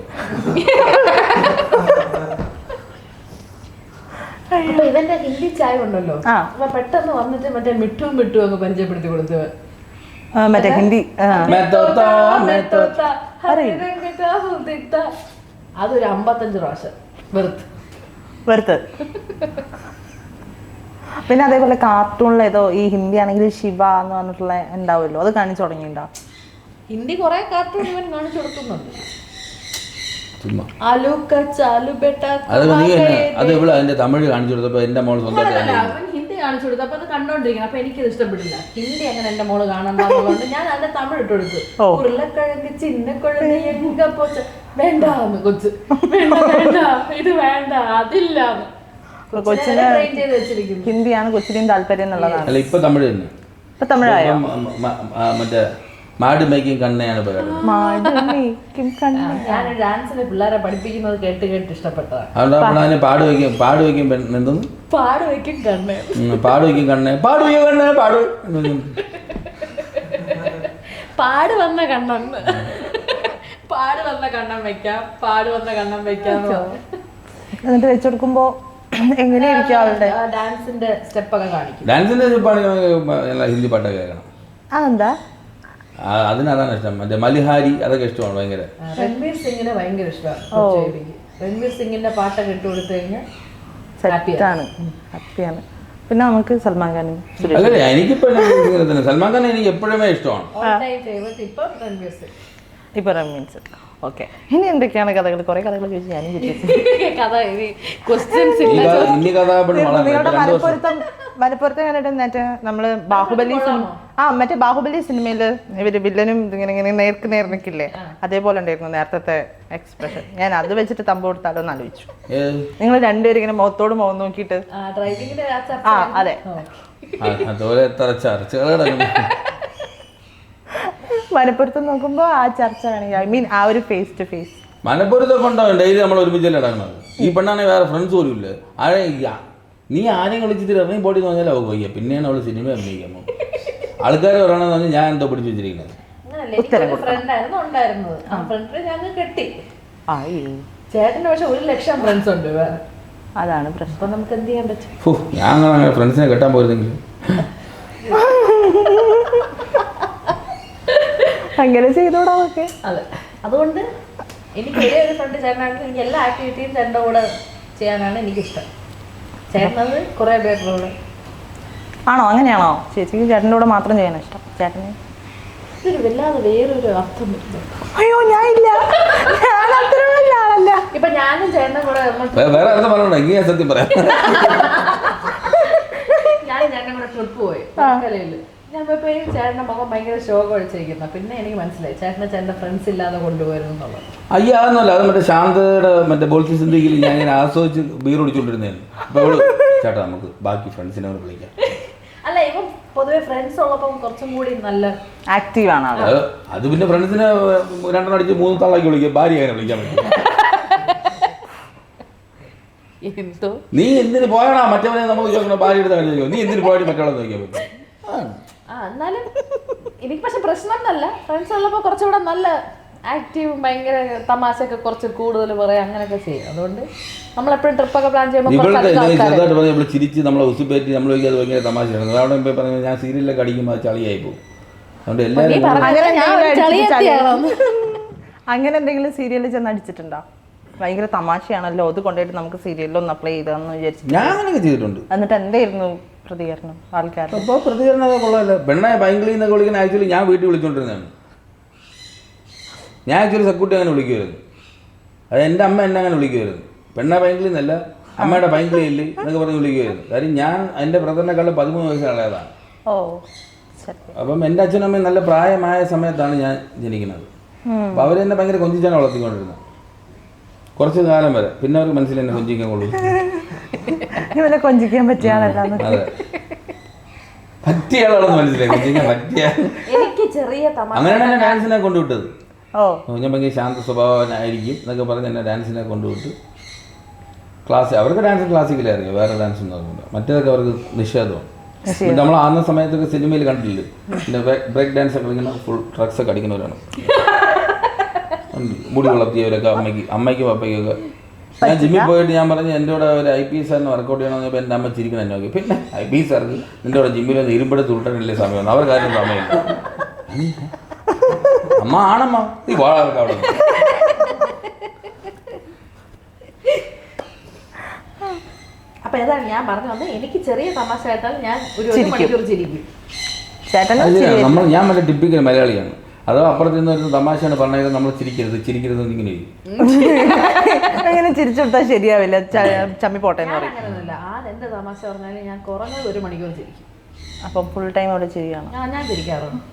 ഇവന്റെ ഹിന്ദി ചായ ഉണ്ടല്ലോ, അപ്പൊ പെട്ടെന്ന് വന്നിട്ട് മറ്റേ മിട്ടും മിട്ടും അങ്ങ് പരിചയപ്പെടുത്തി കൊടുത്തു. മറ്റേ ഹിന്ദി അതൊരു 55 പ്രാവശ്യം വെറുത്ത്. പിന്നെ അതേപോലെ കാർട്ടൂണിൽ ഏതോ ഈ ഹിന്ദി ആണെങ്കിൽ ശിവ എന്ന് പറഞ്ഞിട്ടുള്ള ഉണ്ടാവുമല്ലോ, അത് കാണിച്ചു തുടങ്ങിയിട്ടുണ്ടോ? ഹിന്ദി കുറെ കാർട്ടൂൺ ഇവൻ കാണിച്ചു കൊടുക്കുന്നുണ്ട്. അത് ഇവിടെ അതിന്റെ തമിഴ് കാണിച്ചു കൊടുത്തപ്പോ എന്റെ മോള് സ്വന്തമായിട്ട് ഹിന്ദി കാണിച്ചു കൊടുത്തപ്പോ അത് കണ്ടോണ്ടിരിക്കണം. അപ്പൊ എനിക്കത് ഇഷ്ടപ്പെട്ടില്ല. ഹിന്ദി അങ്ങനെ എന്റെ മോള് കാണണ്ടെന്നുള്ളതുകൊണ്ട് ഞാൻ അതിന്റെ തമിഴ് ഇട്ട് കൊടുത്തു. ഉരുളക്കിഴങ്ങ് ചിന്നക്കിഴങ്ങ് എങ്ക പോച്ച വേണ്ടാന്ന് കൊച്ച്, വേണ്ട ഇത് വേണ്ട അതില്ല. കൊച്ചിന് ഹിന്ദിയാണ് കൊച്ചിനും താല്പര്യം എന്നുള്ളതാണ്. അല്ല, ഇപ്പൊ തമിഴ് തന്നെ. ഇപ്പൊ തമിഴായോ? മറ്റേ മാട് മേക്കിംഗ് കണ്ണയാണ് ഞാൻ ഡാൻസിന് പിള്ളേരെ പഠിപ്പിക്കുന്നത് കേട്ട് കേട്ട് ഇഷ്ടപ്പെട്ടതാണ്. അതുകൊണ്ടാണ് പാട് വയ്ക്കും എന്തൊന്നും പാട് വയ്ക്കും കണ്ണേ, പാട് വയ്ക്കും കണ്ണേ, പാട് വയ്ക്കും കണ്ണേ, പാട് പാട് വന്ന കണ്ണെന്ന്, പാട് വന്ന കണ്ണം വെക്കാം, പാട് വന്ന കണ്ണം വെക്കാം. എന്നിട്ട് വെച്ചുകൊടുക്കുമ്പോ എങ്ങനെയായിരിക്കും അവളുടെ ഡാൻസിന്റെ സ്റ്റെപ്പ് ഒക്കെ കാണിക്കും. ഡാൻസിന്റെ സ്റ്റെപ്പാണെങ്കിൽ ഹിന്ദി പാട്ടൊക്കെ കേൾക്കണം. അതെന്താ? അതിനതാണ് ഇഷ്ടം. മറ്റേ മലിഹാരി അതൊക്കെ ഇഷ്ടമാണ് ഭയങ്കര. രൺവീർ സിംഗിനെ ഭയങ്കര ഇഷ്ടമാണ്. രൺവീർ സിംഗിന്റെ പാട്ടൊക്കെ ഇട്ട് കൊടുത്തു കഴിഞ്ഞാൽ ഹാപ്പിയാണ്. പിന്നെ നമുക്ക് സൽമാൻ ഖാനും. അല്ലേ, എനിക്കിപ്പോ സൽമാൻ ഖാൻ എനിക്ക് എപ്പോഴുമേ ഇഷ്ടമാണ്. ഇപ്പൊ രൺവീർ സിംഗ്. ഓക്കെ, ഇനി എന്തൊക്കെയാണ് കഥകൾ? കുറെ കഥകൾ ചോദിച്ചു ഞാനും മലപ്പുറത്ത് കണ്ടിട്ട് മറ്റേ നമ്മള് മറ്റേ ബാഹുബലി സിനിമയില് ഇവര് വില്ലനും ഇങ്ങനെ നേർക്ക് നേർ നിൽക്കില്ലേ, അതേപോലെ ഉണ്ടായിരുന്നു നേരത്തെ എക്സ്പ്രഷൻ. ഞാൻ അത് വെച്ചിട്ട് തമ്പ് കൊടുത്താലോ എന്ന് ആലോചിച്ചു. നിങ്ങൾ രണ്ടുപേരും ഇങ്ങനെ മുഖത്തോട് മുഖം നോക്കിയിട്ട്. അതെ, മലപ്പുറത്ത് നോക്കുമ്പോ ആ ചർച്ച വേണമെങ്കിൽ, ഐ മീൻ ആ ഒരു ഫേസ് ടു ഫേസ്. മലപ്പുറത്തൊക്കെ ഉണ്ടാവും ഡെയിലി നമ്മൾ ഒരുമിച്ചല്ലേ ഇടങ്ങുന്നത്. ഈ പെണ്ണാണെങ്കിൽ വേറെ ഫ്രണ്ട്സ് പോലും ഇല്ല. നീ ആരെയും കളിച്ചിട്ട് ഇറങ്ങി പോട്ടി എന്ന് പറഞ്ഞാൽ അവൾക്ക് വയ്യ. പിന്നെയാണ് അവള് സിനിമ അഭിനയിക്കാൻ പോകും. ആൾക്കാർ പറയണമെന്ന് പറഞ്ഞാൽ ഞാൻ എന്തോ പിടിച്ചു വെച്ചിരിക്കുന്നത്. ചേട്ടന് പക്ഷെ 1,00,000 ഫ്രണ്ട്സ് ഉണ്ട്. അതാണ് പ്രശ്നം. നമുക്ക് എന്ത് ചെയ്യാൻ പറ്റും? ഞാൻ അങ്ങനെ ഫ്രണ്ട്സിനെ കെട്ടാൻ പോയിരുന്നെങ്കിൽ അങ്ങനെ ചെയ്തോടാ ഒക്കെ. അതെ, അതുകൊണ്ട് എനിക്ക് ഒരേ ഒരു ഫ്രണ്ട് ചേട്ടനാണെങ്കിൽ എനിക്ക് എല്ലാ ആക്ടിവിറ്റിയും ചേട്ടൻ്റെ കൂടെ ചെയ്യാനാണ് എനിക്കിഷ്ടം. ചേട്ടനത് കുറേ പേരുടെ കൂടെ. ആണോ? അങ്ങനെയാണോ? ചേച്ചിക്ക് ചേട്ടൻ്റെ കൂടെ മാത്രം ചെയ്യാൻ ഇഷ്ടം? ചേട്ടന് ഇതൊരു വല്ലാതെ വേറൊരു അർത്ഥം വരുന്നുണ്ട്. അയ്യോ ഞാൻ ഇല്ല, ഞാൻ അത്ര വലിയ ആളല്ല. ഇപ്പൊ ഞാനും ചേട്ടനും കൂടെ വേറെ അർത്ഥം പറഞ്ഞോ, ഇങ്ങനെ സത്യം പറയാം. ഞാനും ചേട്ടനും കൂടെ ട്രിപ്പ് പോയി കലയില്. ഞാൻ പോയപ്പോ എനിക്ക് ചേട്ടൻ്റെ മുഖം ഭയങ്കര ശോകം ഒഴിച്ചിരിക്കുന്ന. പിന്നെ എനിക്ക് മനസ്സിലായി ചേട്ടൻ്റെ ഫ്രണ്ട്സ് ഇല്ലാതെ കൊണ്ടുപോയിരുന്നു എന്നുള്ളത്. അയ്യോ അതൊന്നുമല്ല, അത് മറ്റേ ശാന്തയുടെ മറ്റേ ബോൾക്കി സിന്ധിയിൽ ഞാൻ ഇങ്ങനെ ആസ്വദിച്ച് ബീർ കുടിച്ചോണ്ടിരുന്നേന്. അപ്പൊ അവള് ചേട്ടാ നമുക്ക് ബാക്കി ഫ്രണ്ട്സിനെ കൂടെ വിളിക്കാം. അല്ല, ഇപ്പം പൊതുവെ ഫ്രണ്ട്സ് ഉള്ളപ്പം കുറച്ചും കൂടി നല്ല ആക്റ്റീവ് ആണ് ആള്. അത് പിന്നെ ഫ്രണ്ട്സിനെ 2 അടിച്ച് 3 തള്ളാക്കി വിളിക്കുക, ഭാര്യ അങ്ങനെ വിളിക്കാൻ പറ്റും. എന്തോ നീ എന്തിന് പോയടാ മറ്റവനെ നമുക്ക് ചോദിക്കണം, ഭാര്യ എടുത്ത് ചോദിക്കും, നീ എന്തിന് പോയിട്ട് മറ്റവളെ നോക്കിയാൽ പറ്റും. എന്നാലും എനിക്ക് പക്ഷെ പ്രശ്നമൊന്നല്ല. ഫ്രണ്ട്സ് ഉള്ളപ്പോൾ കുറച്ചുകൂടെ നല്ല ആക്റ്റീവും ഭയങ്കര തമാശയൊക്കെ കുറച്ച് കൂടുതൽ പറയാം, അങ്ങനെയൊക്കെ ചെയ്യും. അതുകൊണ്ട് നമ്മളെപ്പോഴും ട്രിപ്പൊക്കെ പ്ലാൻ ചെയ്യുമ്പോൾ ചെറുതായിട്ട് പറഞ്ഞാൽ നമ്മൾ ചിരിച്ച് നമ്മളെ ഉസിപ്പേറ്റി നമ്മൾ അത് ഭയങ്കര തമാശയാണ്. അവിടെ ഇപ്പോൾ പറഞ്ഞാൽ ഞാൻ സീരിയലിലൊക്കെ അടിക്കുമ്പോൾ അത് ചളിയായി പോകും. അതുകൊണ്ട് എല്ലാവരും അങ്ങനെ എന്തെങ്കിലും സീരിയലിൽ ചെന്ന് അടിച്ചിട്ടുണ്ടോ? ഭയങ്കര തമാശയാണല്ലോ, അത് കൊണ്ടുപോയിട്ട് നമുക്ക് സീരിയലിൽ ഒന്ന് അപ്ലൈ ചെയ്താന്ന് വിചാരിച്ചു. ഞാൻ അങ്ങനെയൊക്കെ ചെയ്തിട്ടുണ്ട്. എന്നിട്ട് എന്തായിരുന്നു പ്രതികരണം ആൾക്കാർ? അപ്പോൾ പ്രതികരണമൊക്കെ കൊള്ളാമല്ലോ. പെണ്ണെ ഭയങ്കര എന്നൊക്കെ വിളിക്കുന്ന ആക്ച്വലി ഞാൻ വീട്ടിൽ വിളിച്ചുകൊണ്ടിരുന്നതാണ്. ഞാൻ ആക്ച്വലി സക്കുട്ടി അങ്ങനെ വിളിക്കുമായിരുന്നു. അത് എൻ്റെ അമ്മ എന്നെ അങ്ങനെ വിളിക്കുമായിരുന്നു. പെണ്ണ ഭയങ്കര എന്നല്ല, അമ്മയുടെ ഭയങ്കര ഇല്ലേ എന്നൊക്കെ പറഞ്ഞ് വിളിക്കുമായിരുന്നു. കാര്യം ഞാൻ എൻ്റെ ബ്രദറിനെക്കാളും 13 വയസ്സ് ഇളയതാണ്. ഓ ശരി. അപ്പം എൻ്റെ അച്ഛനും അമ്മയും നല്ല പ്രായമായ സമയത്താണ് ഞാൻ ജനിക്കുന്നത്. അപ്പോൾ അവരെന്നെ ഭയങ്കര കൊഞ്ചിച്ചാണ് വളർത്തിക്കൊണ്ടിരുന്നത് കുറച്ച് കാലം വരെ. പിന്നെ അവർക്ക് മനസ്സിൽ എന്നെ കൊഞ്ചിക്കാൻ കൊള്ളു. ഇവനെ കൊഞ്ചിക്കാൻ പറ്റിയ ആളല്ല. അതെ, പറ്റിയ ആളാണെന്ന് മനസ്സിലായി, കൊഞ്ചിക്കാൻ പറ്റിയ. എനിക്ക് ചെറിയ അങ്ങനെയാണ് എന്നെ ഡാൻസിനെ കൊണ്ടുവിട്ടത്. ഓ ഞാൻ ഭയങ്കര ശാന്ത സ്വഭാവനായിരിക്കും എന്നൊക്കെ പറഞ്ഞ് എന്നെ ഡാൻസിനെ കൊണ്ടുവിട്ട് ക്ലാസ്. അവർക്ക് ഡാൻസ് ക്ലാസിക്കലേ അറിയാം, വേറെ ഡാൻസ് ഒന്നും അറിയില്ല. മറ്റേതൊക്കെ അവർക്ക് നിഷേധമാണ്. നമ്മൾ ആന്ന സമയത്തൊക്കെ സിനിമയിൽ കണ്ടില്ലേ, പിന്നെ ബ്രേക്ക് ഡാൻസ് ഒക്കെ കളിക്കുന്ന ഫുൾ ട്രക്സ് ഒക്കെ അടിക്കുന്നവരാണ്. മുടി വളർത്തിയവരൊക്കെ അമ്മയ്ക്കും പപ്പയ്ക്കൊക്കെ. ഞാൻ ജിമ്മിൽ പോയിട്ട് ഞാൻ പറഞ്ഞു എൻ്റെ കൂടെ ഒരു IPS സാറിന് വർക്കൗട്ട് ചെയ്യണമെന്ന് പറഞ്ഞപ്പോൾ എൻ്റെ അമ്മ ചിരിക്കണം എന്നെ നോക്കി. പിന്നെ IPS സാർക്ക് നിൻ്റെ കൂടെ ജിമ്മിൽ ഒന്ന് ഇരുമ്പെടുത്ത് ഉരുട്ടണില്ലേ സമയം, അവർ കാര്യം സമയമില്ല. അമ്മ ആണമ്മ നീ വാഴാർക്ക് അവിടെ. അപ്പൊ ഏതാണ് ഞാൻ പറഞ്ഞു വന്നത്, എനിക്ക് ചെറിയ തമാശ കേട്ടാൽ ഞാൻ ഒരു മണിക്കൂർ ചിരിക്കും. നമ്മൾ ഞാൻ മറ്റേ ടിപ്പിക്കൽ മലയാളിയാണ്. അതോ അപ്പുറത്ത് നിന്ന് ഒരു തമാശയാണ് പറഞ്ഞത് നമ്മൾ ചിരിക്കരുത് ചിരിക്കരുത് ഇങ്ങനെ അങ്ങനെ ചിരിച്ചെടുത്താൽ ശരിയാവില്ല, ചമ്മി പോട്ടെ എന്ന് പറയും. അങ്ങനെയൊന്നുമില്ല, എന്ത് തമാശ പറഞ്ഞാലും ഞാൻ കുറഞ്ഞത് 1 മണിക്കൂർ ചിരിക്കും. അപ്പം ഫുൾ ടൈം അവിടെ ചിരിയാണ്. ഞാൻ ചിരിക്കാറുണ്ട്.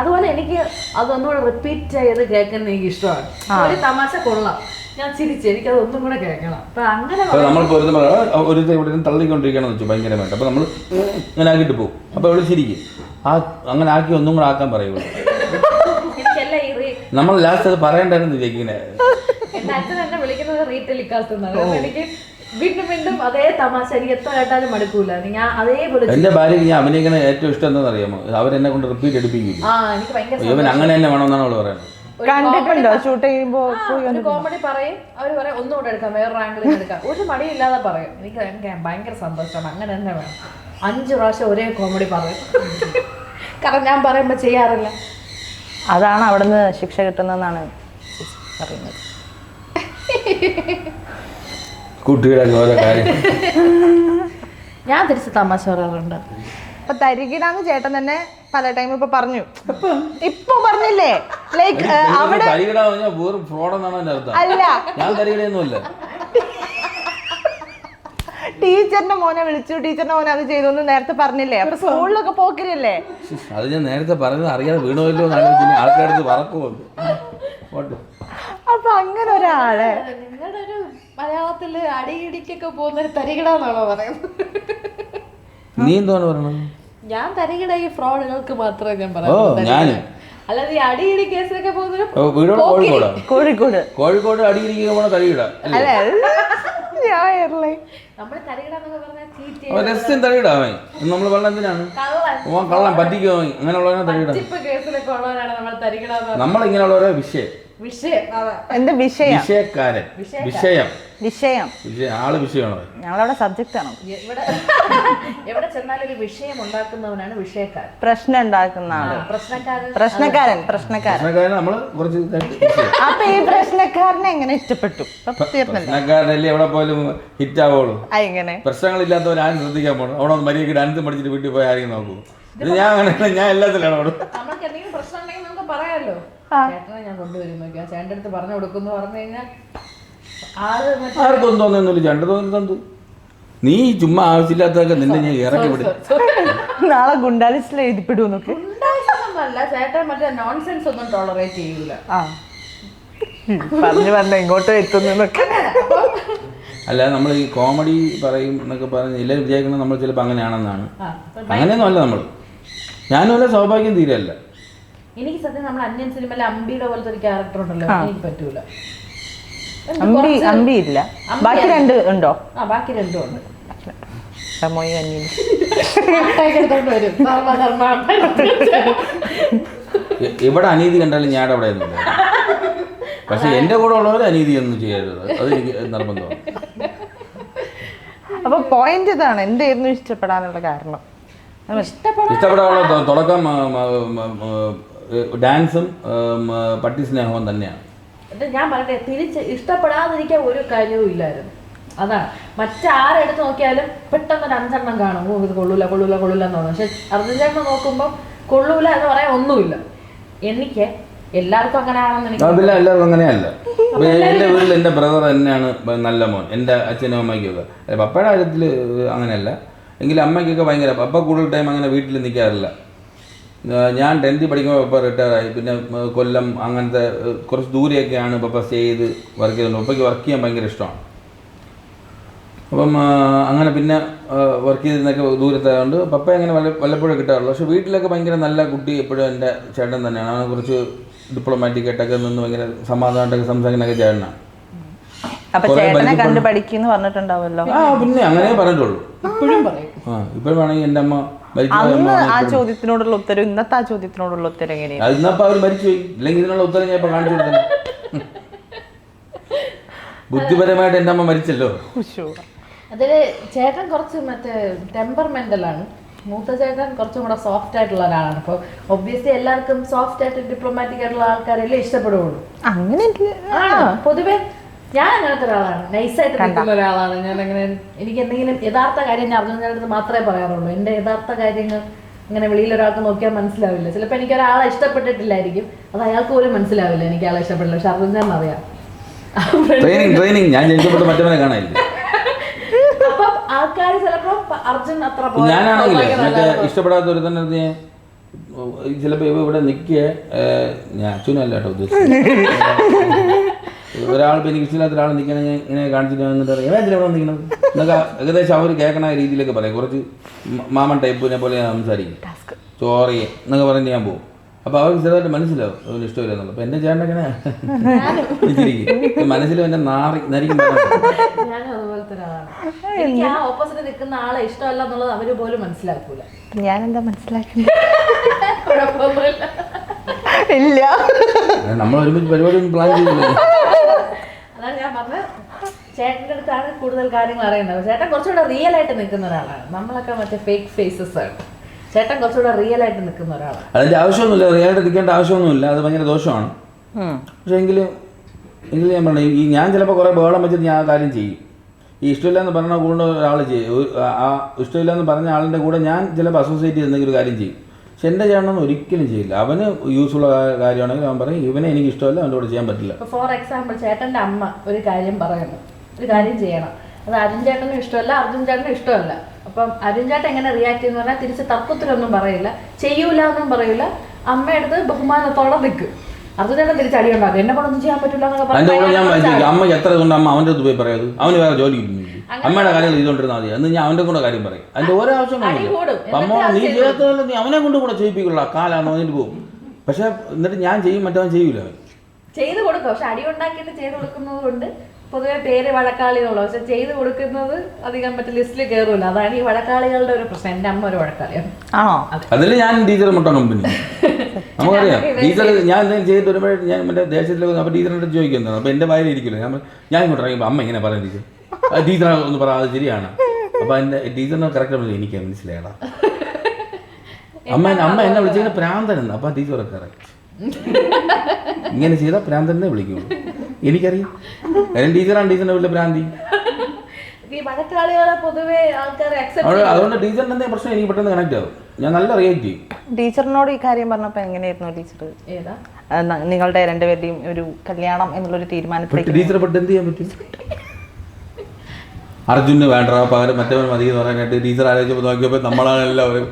അതുപോലെ എനിക്ക് അതൊന്നുകൂടെ റിപ്പീറ്റ് ചെയ്ത് കേൾക്കുന്നത് എനിക്ക് ഇഷ്ടമാണ്. ഒരു തമാശ കൊള്ളാം, ഞാൻ ചിരിച്ചു, എനിക്കത് ഒന്നും കൂടെ കേൾക്കണം. അപ്പൊ അങ്ങനെ നമ്മളിപ്പോൾ ഒരു ഇവിടെ തള്ളിക്കൊണ്ടിരിക്കണം വെച്ചു ഭയങ്കരമായിട്ട്. അപ്പോൾ നമ്മൾ ഇങ്ങനെ ആക്കിയിട്ട് പോകും. അപ്പോൾ ഇവിടെ ചിരിക്കും. അങ്ങനെ ആക്കി ഒന്നും കൂടെ ആക്കാൻ പറയുള്ളൂ. നമ്മൾ ലാസ്റ്റ് അത് പറയണ്ടായിരുന്നു വിചാരിക്കുന്നത്. എന്റെ അച്ഛൻ എന്നെ വിളിക്കുന്നത് റീറ്റെലിക്കാലത്ത് നിന്നാണ്. എനിക്ക് വീണ്ടും വീണ്ടും അതേ തമാശ എനിക്ക് എത്ര കേട്ടാലും മടുക്കൂല. ഞാൻ അതേപോലെ എന്റെ ഭാര്യക്ക് ഞാൻ അഭിനയിക്കുന്ന ഏറ്റവും ഇഷ്ടം എന്താണെന്ന് അറിയാമോ? അവരെന്നെ കൊണ്ട് റിപ്പീറ്റ് എടുപ്പിക്കും. എനിക്ക് ഭയങ്കര ഇവൻ അങ്ങനെ തന്നെ വേണമെന്നാണ് അവള് പറയുന്നത്. കണ്ടിട്ടുണ്ടോ ഷൂട്ട് ചെയ്യുമ്പോ? കോമഡി പറയും, അവര് പറയും ഒന്നുകൂടെ എടുക്കാം, വേറൊരു ആംഗിളിൽ എടുക്കാം, ഒരു മടിയില്ലാതെ പറയും. എനിക്ക് ഭയങ്കര സന്തോഷമാണ്. അങ്ങനെ തന്നെ വേണം. 5 പ്രാവശ്യം ഒരേ കോമഡി പറയും. കാരണം ഞാൻ പറയുമ്പോ ചെയ്യാറില്ല. അതാണ് അവിടുന്ന് ശിക്ഷ കിട്ടുന്നതെന്നാണ് പറയുന്നത്. കുട്ടിയുടെ ഓരോ കാര്യം ഞാൻ തിരിച്ച് തമാശ പറയാറുണ്ട്. അപ്പൊ തരികിടാന്ന് ചേട്ടൻ തന്നെ പല ടൈം ഇപ്പൊ പറഞ്ഞു. ഇപ്പൊ പറഞ്ഞില്ലേ, ലൈക്ക് അവിടെ അല്ല, ഞാൻ തരികിടയൊന്നുമല്ല. ടീച്ചറിന്റെ മോനെ വിളിച്ചു, ടീച്ചറിന്റെ മോനെ അത് ചെയ്തു എന്ന് നേരത്തെ പറഞ്ഞില്ലേ? അപ്പൊ സ്കൂളിലൊക്കെ പോക്കരല്ലേ? അത് ഞാൻ നേരത്തെ പറഞ്ഞത് അറിയാതെ വീണുമല്ലോ ആൾക്കാരടുത്ത് പറക്കുമോ. അപ്പൊ അങ്ങനെ ഒരാളെ നിങ്ങളുടെ ഒരു മലയാളത്തില് അടിയിടിക്കൊക്കെ പോകുന്നൊരു തരികിടാന്നാണോ പറയുന്നത്? നീ എന്താണ് പറയണത്? ഞാൻ തരികിട ഈ ഫ്രോഡുകൾക്ക് മാത്രമേ ഞാൻ പറയുന്നത്. അല്ലാതെ ഈ അടിയിടി കേസിലൊക്കെ പോകുന്നത് കോഴിക്കോട് കോഴിക്കോട് അടിയിടിക്കുക പോണ തരികിട അല്ലേ? നമ്മള് തരികിടാന്നൊക്കെ പറഞ്ഞാൽ രസം തരികിടാവേ. നമ്മൾ പറഞ്ഞ എന്തിനാണ് കള്ളം പറ്റിക്കോ അങ്ങനെയുള്ളവനെ തരികിട. കേസിലൊക്കെ ഉള്ളവരാണ് നമ്മൾ തരികിട. നമ്മളിങ്ങനെയുള്ള ഓരോ വിഷയം എന്ത് വിഷയം വിഷയക്കാരൻ വിഷയം വിഷയം ആള് വിഷയമാണോ? ഞങ്ങളവിടെ സബ്ജക്റ്റ് ആണോ? എവിടെ ചെന്നാലും ഒരു വിഷയം ഉണ്ടാക്കുന്നവനാണ് വിഷയക്കാരൻ. പ്രശ്നം ഉണ്ടാക്കുന്ന ആള് പ്രശ്നക്കാരൻ. നമ്മള് കുറച്ച് അപ്പൊ ഈ പ്രശ്നക്കാരനെ എങ്ങനെ ഇഷ്ടപ്പെട്ടു? പ്രശ്നക്കാരനല്ലേ എവിടെ പോയാലും ഹിറ്റ് ആവുള്ളൂ. എങ്ങനെ? പ്രശ്നങ്ങളില്ലാത്തവർ ആരും ശ്രദ്ധിക്കാൻ പോകണം. അവിടെ മര്യാദയ്ക്ക് ഡാൻസ് പഠിച്ചിട്ട് വീട്ടിൽ പോയി ആരെയും നോക്കൂ. ഞാൻ അങ്ങനെ ഞാൻ എല്ലാത്തിലാണ് അവിടെ. നമുക്ക് എന്തെങ്കിലും പ്രശ്നം ഉണ്ടെങ്കിൽ നമുക്ക് പറയാമല്ലോ. ചേട്ടനെ ഞാൻ കൊണ്ടുവരും നോക്കിയാ ചേട്ടൻ്റെ അടുത്ത് പറഞ്ഞു കൊടുക്കുന്നു പറഞ്ഞു കഴിഞ്ഞാൽ ആർക്കൊന്നും തോന്നുന്നില്ല. ചേട്ടൻ തോന്നുന്നത് നീ ചുമ്മാ ആവശ്യമില്ലാത്തതൊക്കെ നിന്നെ ഞാൻ ഇറക്കി വിടും. നാളെ ഗുണ്ടാലിസ്റ്റിൽ എഴുതിപ്പെടുന്നൊക്കെ. ഗുണ്ടാലിസമല്ല, ചേട്ടൻ മറ്റേ നോൺസെൻസ് ഒന്നും ടോളറേറ്റ് ചെയ്യൂല. പറഞ്ഞു ഇങ്ങോട്ട് എത്തുന്നൊക്കെ. അല്ല നമ്മൾ ഈ കോമഡി പറയും എന്നൊക്കെ പറഞ്ഞ് എല്ലാവരും വിചാരിക്കുന്നത് നമ്മൾ ചിലപ്പോൾ അങ്ങനെയാണെന്നാണ്. അങ്ങനെയൊന്നും അല്ല. ഞാനും അല്ല, സൗഭാഗ്യം തീരെയല്ല. എനിക്ക് സത്യം നമ്മൾ അന്യൻ സിനിമയിലെ അമ്പിയുടെ പോലത്തെ ഒരു ക്യാരക്ടർ ഉണ്ടല്ലോ, എനിക്ക് പറ്റൂല. അമ്പി ഇല്ല. ബാക്കി രണ്ട് ഉണ്ടോ? ബാക്കി രണ്ടും ഉണ്ട്. ഇവിടെ അനീതി കണ്ടാലും ഞാൻ അവിടെ ഒന്നുമില്ല. പക്ഷെ എന്റെ കൂടെ ഉള്ളവർ അനീതി ഒന്നും ചെയ്യരുത്, അത് എനിക്ക് നിർബന്ധമാണ്. അപ്പൊ പോയിന്റ് ഇതാണ്, എന്തായിരുന്നു ഇഷ്ടപ്പെടാനുള്ള കാരണം? ഇഷ്ടപ്പെടാനുള്ള തുടക്കം ഡാൻസും പട്ടി സ്നേഹവും തന്നെയാണ്. ഞാൻ പറയട്ടെ, തിരിച്ച് ഇഷ്ടപ്പെടാതിരിക്കാൻ ഒരു കാര്യവും ഇല്ലായിരുന്നു. അതാണ്. മറ്റാരെടുത്ത് നോക്കിയാലും പെട്ടെന്ന് ഒരു 5 എണ്ണം കാണും, ഇത് കൊള്ളൂല കൊള്ളൂല കൊള്ളൂല എന്ന് തോന്നുന്നു. പക്ഷെ അർജുൻ ചേട്ടനെ നോക്കുമ്പോൾ കൊള്ളൂല എന്ന് പറയാൻ ഒന്നുമില്ല. എനിക്ക് എല്ലാവർക്കും അങ്ങനെ ആണെന്ന് എനിക്ക് എല്ലാവർക്കും അങ്ങനെയല്ല. എൻ്റെ വീട്ടിൽ എൻ്റെ ബ്രദർ തന്നെയാണ് നല്ല മോൻ, എൻ്റെ അച്ഛനും അമ്മയ്ക്കൊക്കെ. പപ്പയുടെ കാര്യത്തിൽ അങ്ങനെയല്ല. എങ്കിലും അമ്മയ്ക്കൊക്കെ ഭയങ്കര, പപ്പ കൂടുതൽ ടൈം അങ്ങനെ വീട്ടിൽ നിൽക്കാറില്ല. ഞാൻ 10th പഠിക്കുമ്പോൾ പപ്പ റിട്ടയറായി. പിന്നെ കൊല്ലം അങ്ങനത്തെ കുറച്ച് ദൂരെയൊക്കെയാണ് പപ്പ സ്റ്റേ ചെയ്ത് വർക്ക് ചെയ്തുകൊണ്ട്. പപ്പയ്ക്ക് വർക്ക് ചെയ്യാൻ ഭയങ്കര ഇഷ്ടമാണ്. അപ്പം അങ്ങനെ പിന്നെ വർക്ക് ചെയ്തിരുന്നൊക്കെ ദൂരത്തായതുകൊണ്ട് പപ്പ അങ്ങനെ വല്ലപ്പോഴും കിട്ടാറുള്ളൂ. പക്ഷേ വീട്ടിലൊക്കെ ഭയങ്കര നല്ല കുട്ടി എപ്പോഴും എൻ്റെ ചേട്ടൻ തന്നെയാണ്. അങ്ങനെ കുറച്ച് ഡിപ്ലോമാറ്റിക് ആയിട്ടൊക്കെ നിന്ന് ഭയങ്കര സമാധാനമായിട്ടൊക്കെ സംസാരിക്കുന്നൊക്കെ ചേട്ടനാണ്. പിന്നെ അങ്ങനെ പറഞ്ഞിട്ടുള്ളൂ. ഇപ്പോഴും വേണമെങ്കിൽ എൻ്റെ അമ്മ ആ ചോദ്യത്തിനോടുള്ള ഉത്തരം ഇന്നത്തെ ആ ചോദ്യത്തിനോടുള്ള ഉത്തരം എങ്ങനെയാണ്? ഇന്നപ്പോ അവർ മരിച്ചുപോയി. ഇല്ലെങ്കിൽ ഇതിനുള്ള ഉത്തരം ഞാൻ ഇപ്പൊ കാണിച്ചു കൊടുത്തേ. ബുദ്ധിപരമായിട്ട് എൻ്റെ അമ്മ മരിച്ചല്ലോ. അതില് ചേട്ടൻ കുറച്ച് മറ്റേ ടെമ്പർമെന്റലാണ്. മൂത്ത ചേട്ടൻ കുറച്ചും കൂടെ സോഫ്റ്റ് ആയിട്ടുള്ള ഒരാളാണ്. അപ്പോൾ ഒബ്വിയസ്ലി എല്ലാവർക്കും സോഫ്റ്റ് ആയിട്ട് ഡിപ്ലോമാറ്റിക് ആയിട്ടുള്ള ആൾക്കാരല്ലേ ഇഷ്ടപ്പെടുകയുള്ളൂ. അങ്ങനെ പൊതുവെ ഞാൻ അങ്ങനത്തെ ഒരാളാണ്, നൈസായിട്ട് നിൽക്കുന്ന ഒരാളാണ്. ഞാൻ അങ്ങനെ എനിക്ക് എന്തെങ്കിലും യഥാർത്ഥ കാര്യം ഞാൻ അർജുൻ ചേട്ടൻ മാത്രമേ പറയാറുള്ളൂ. എൻ്റെ യഥാർത്ഥ കാര്യങ്ങൾ അങ്ങനെ വെളിയിൽ ഒരാൾക്ക് നോക്കിയാൽ മനസ്സിലാവില്ല. ചിലപ്പോൾ എനിക്ക് ഒരാളെ ഇഷ്ടപ്പെട്ടിട്ടില്ലായിരിക്കും, അത് അയാൾക്ക് പോലും മനസ്സിലാവില്ല എനിക്ക് ആളെ ഇഷ്ടപ്പെട്ടില്ല. പക്ഷെ അർജുൻ ചേട്ടൻ അറിയാം. ട്രെയിനിങ് ഞാൻ ജനിച്ചപ്പോൾ മറ്റവനെ കാണാനില്ല. അപ്പം ആൾക്കാർ ചിലപ്പോ അർജുൻ അത്ര ഞാനാണെങ്കിലേ മറ്റേ ഇഷ്ടപ്പെടാത്ത ഒരു തന്നെ ചിലപ്പോ ഇവിടെ നിൽക്കുക. ഞാൻ അച്ഛനല്ല കേട്ടോ ഉദ്ദേശിച്ചത്. ഒരാൾ ഇപ്പം എനിക്ക് ഇഷ്ടമില്ലാത്ത ഒരാൾ നിൽക്കണ ഞാൻ ഇങ്ങനെ കാണിച്ചിട്ട് വന്നിട്ട് അറിയാം ഇവിടെ നിൽക്കണം എന്നൊക്കെ ഏകദേശം അവർ കേൾക്കണ രീതിയിലൊക്കെ പറയും. കുറച്ച് മാമൻ ടൈപ്പിനെ പോലെ ഞാൻ സംസാരിക്കും, ചോറിയെ എന്നൊക്കെ പറഞ്ഞ് ഞാൻ പോകും. അപ്പോൾ അവർക്ക് ചെറുതായിട്ട് മനസ്സിലാവും അതുപോലെ ഇഷ്ടമില്ല എന്നുള്ളത്. അപ്പം എൻ്റെ ചേട്ടൻ അങ്ങനെ മനസ്സിലും എൻ്റെ നരിക്കും. ഞാനും അതുപോലത്തെ ഒരാളാണ്. എനിക്ക് ആ ഓപ്പോസിറ്റ് നിൽക്കുന്ന ആളെ ഇഷ്ടമല്ല എന്നുള്ളത് അവര് പോലും മനസ്സിലാക്കൂല. ഞാനെന്താ മനസ്സിലാക്കുന്നത്? ഇല്ല, നമ്മൾ ഒരുമിച്ച് പരിപാടി പ്ലാൻ ചെയ്തില്ല. അതാണ് ഞാൻ പറഞ്ഞത്, ചേട്ടൻ്റെ അടുത്താണ് കൂടുതൽ കാര്യങ്ങൾ അറിയുന്നത്. ചേട്ടൻ കുറച്ചുകൂടെ റിയൽ ആയിട്ട് നിൽക്കുന്ന ഒരാളാണ്. നമ്മളൊക്കെ മറ്റേ ഫേക്ക് ഫേസസ് ആണ്. ചേട്ടൻ കുറച്ചുകൂടെ റിയൽ ആയിട്ട് നിൽക്കുന്ന ഒരാളാണ്. അതിന്റെ ആവശ്യമൊന്നുമില്ല, റിയൽ ആയിട്ട് നിൽക്കേണ്ട ആവശ്യമൊന്നുമില്ല. അത് ഭയങ്കര ദോഷമാണ്. പക്ഷെ എങ്കിലും ഞാൻ പറഞ്ഞു, ഈ ഞാൻ ചിലപ്പോൾ കുറേ ബഹളം വെച്ചിട്ട് ഞാൻ ആ കാര്യം ചെയ്യും. ഈ ഇഷ്ടമില്ല എന്ന് പറഞ്ഞ കൂടെ ഒരാൾ ചെയ്യും, ആ ഇഷ്ടമില്ല എന്ന് പറഞ്ഞ ആളിൻ്റെ കൂടെ ഞാൻ ചിലപ്പോൾ അസോസിയേറ്റ് ചെയ്ത് എന്തെങ്കിലും ഒരു കാര്യം ചെയ്യും. പക്ഷെ എൻ്റെ ചേട്ടനൊന്നും ഒരിക്കലും ചെയ്യില്ല. അവന് യൂസ്ഫുൾ കാര്യമാണെങ്കിൽ അവൻ പറയും ഇവനെ എനിക്ക് ഇഷ്ടമല്ല, അവൻ്റെ കൂടെ ചെയ്യാൻ പറ്റില്ല. ഫോർ എക്സാമ്പിൾ, ചേട്ടൻ്റെ അമ്മ ഒരു കാര്യം പറയണം, ഒരു കാര്യം ചെയ്യണം, അത് അരുൺ ചേട്ടനും ഇഷ്ടമല്ല, അർജുൻ ചേട്ടനും ഇഷ്ടമല്ല. അപ്പം അരുൺ ചേട്ടൻ എങ്ങനെ റിയാക്ട് ചെയ്യുന്ന പറഞ്ഞാൽ തിരിച്ച് തർക്കത്തിലൊന്നും പറയില്ല, ചെയ്യൂല എന്നും പറയില്ല, അമ്മയെടുത്ത് ബഹുമാനത്തോടെ നിൽക്കും. അർജുൻ ചേട്ടൻ തിരിച്ച് അടി ഉണ്ടാക്കും, എന്നെ കൊണ്ടൊന്നും ചെയ്യാൻ പറ്റില്ല എന്നൊക്കെ പറഞ്ഞു. അമ്മ എത്ര കൊണ്ട് അമ്മ അവൻ്റെ അടുത്ത് പോയി പറയാത്, അവന് വേറെ ജോലി അമ്മയുടെ കാര്യങ്ങൾ ചെയ്തുകൊണ്ടിരുന്നാൽ മതി എന്ന് ഞാൻ അവൻ്റെ കൂടെ കാര്യം പറയും. അതിൻ്റെ ഓരോ ആവശ്യം അമ്മ നീ ചെയ്യാത്തതല്ല, നീ അവനെ കൊണ്ട് കൂടെ ചെയ്യിപ്പിക്കുള്ള കാലാന്ന് പറഞ്ഞിട്ട് പോകും. പക്ഷെ എന്നിട്ട് ഞാൻ ചെയ്യും, മറ്റവൻ ചെയ്യൂല, ചെയ്ത് കൊടുക്കും. പക്ഷെ അടി ഉണ്ടാക്കിയിട്ട് ചെയ്ത് കൊടുക്കുന്നത് കൊണ്ട് പൊതുവെ പേര് വഴക്കാളികളുള്ളൂ, പക്ഷെ ചെയ്ത് കൊടുക്കുന്നത് അധികം മറ്റേ ലിസ്റ്റിൽ കയറൂല. അതാണ് ഈ വഴക്കാളികളുടെ ഒരു പ്രശ്നം. എൻ്റെ അമ്മ ഒരു വഴക്കാളിയാണ്. ആണോ? അതിൽ ഞാൻ ടീച്ചർ മുട്ട കമ്പനി നമുക്കറിയാം. ടീച്ചർ ഞാൻ എന്തെങ്കിലും ചെയ്തിട്ട് വരുമ്പോഴേ ഞാൻ മറ്റേ ദേശത്തിൽ അപ്പോൾ ടീച്ചറിൻ്റെ ചോദിക്കുന്നത്, അപ്പോൾ എൻ്റെ വായിലിരിക്കില്ല. ഞാൻ ഇങ്ങോട്ട് ഇറങ്ങിയപ്പോൾ അമ്മ ഇങ്ങനെ പറയാം, ടീച്ചർ ഒന്ന് പറയാം അത് ശരിയാണ്. അപ്പോൾ എൻ്റെ ടീച്ചറിനെ കറക്റ്റ് എനിക്ക് മനസ്സിലായടാ, അമ്മ എന്നെ വിളിച്ചിങ്ങനെ പ്രാന്തനെന്ന്. അപ്പോൾ ടീച്ചർ കറക്റ്റ് ഇങ്ങനെ ചെയ്താൽ പ്രാന്തനെ വിളിക്കുള്ളൂ. എനിക്കറിയാം, കാര്യം ടീച്ചറാണ് ടീച്ചറിന്റെ വീട്ടിലെ ഭ്രാന്തി. അതുകൊണ്ട് ടീച്ചറിന്റെ എന്തെങ്കിലും പ്രശ്നം എനിക്ക് പെട്ടെന്ന് കണക്ട് ആവും, ഞാൻ നല്ല റിയാക്ട് ചെയ്യും. ടീച്ചറിനോട് ഈ കാര്യം പറഞ്ഞപ്പോൾ എങ്ങനെയായിരുന്നു ടീച്ചർ? നിങ്ങളുടെ രണ്ടുപേരുടെയും ഒരു കല്യാണം എന്നുള്ളൊരു തീരുമാനത്തിലേക്ക് ടീച്ചറെ പെട്ട് എന്ത് ചെയ്യാൻ പറ്റും? അർജുന് വേണ്ട പകരം മറ്റവൻ മതി എന്ന് പറയാനായിട്ട് ടീച്ചർ ആലോചിച്ചപ്പോൾ നോക്കിയപ്പോൾ നമ്മളാണ് എല്ലാവരും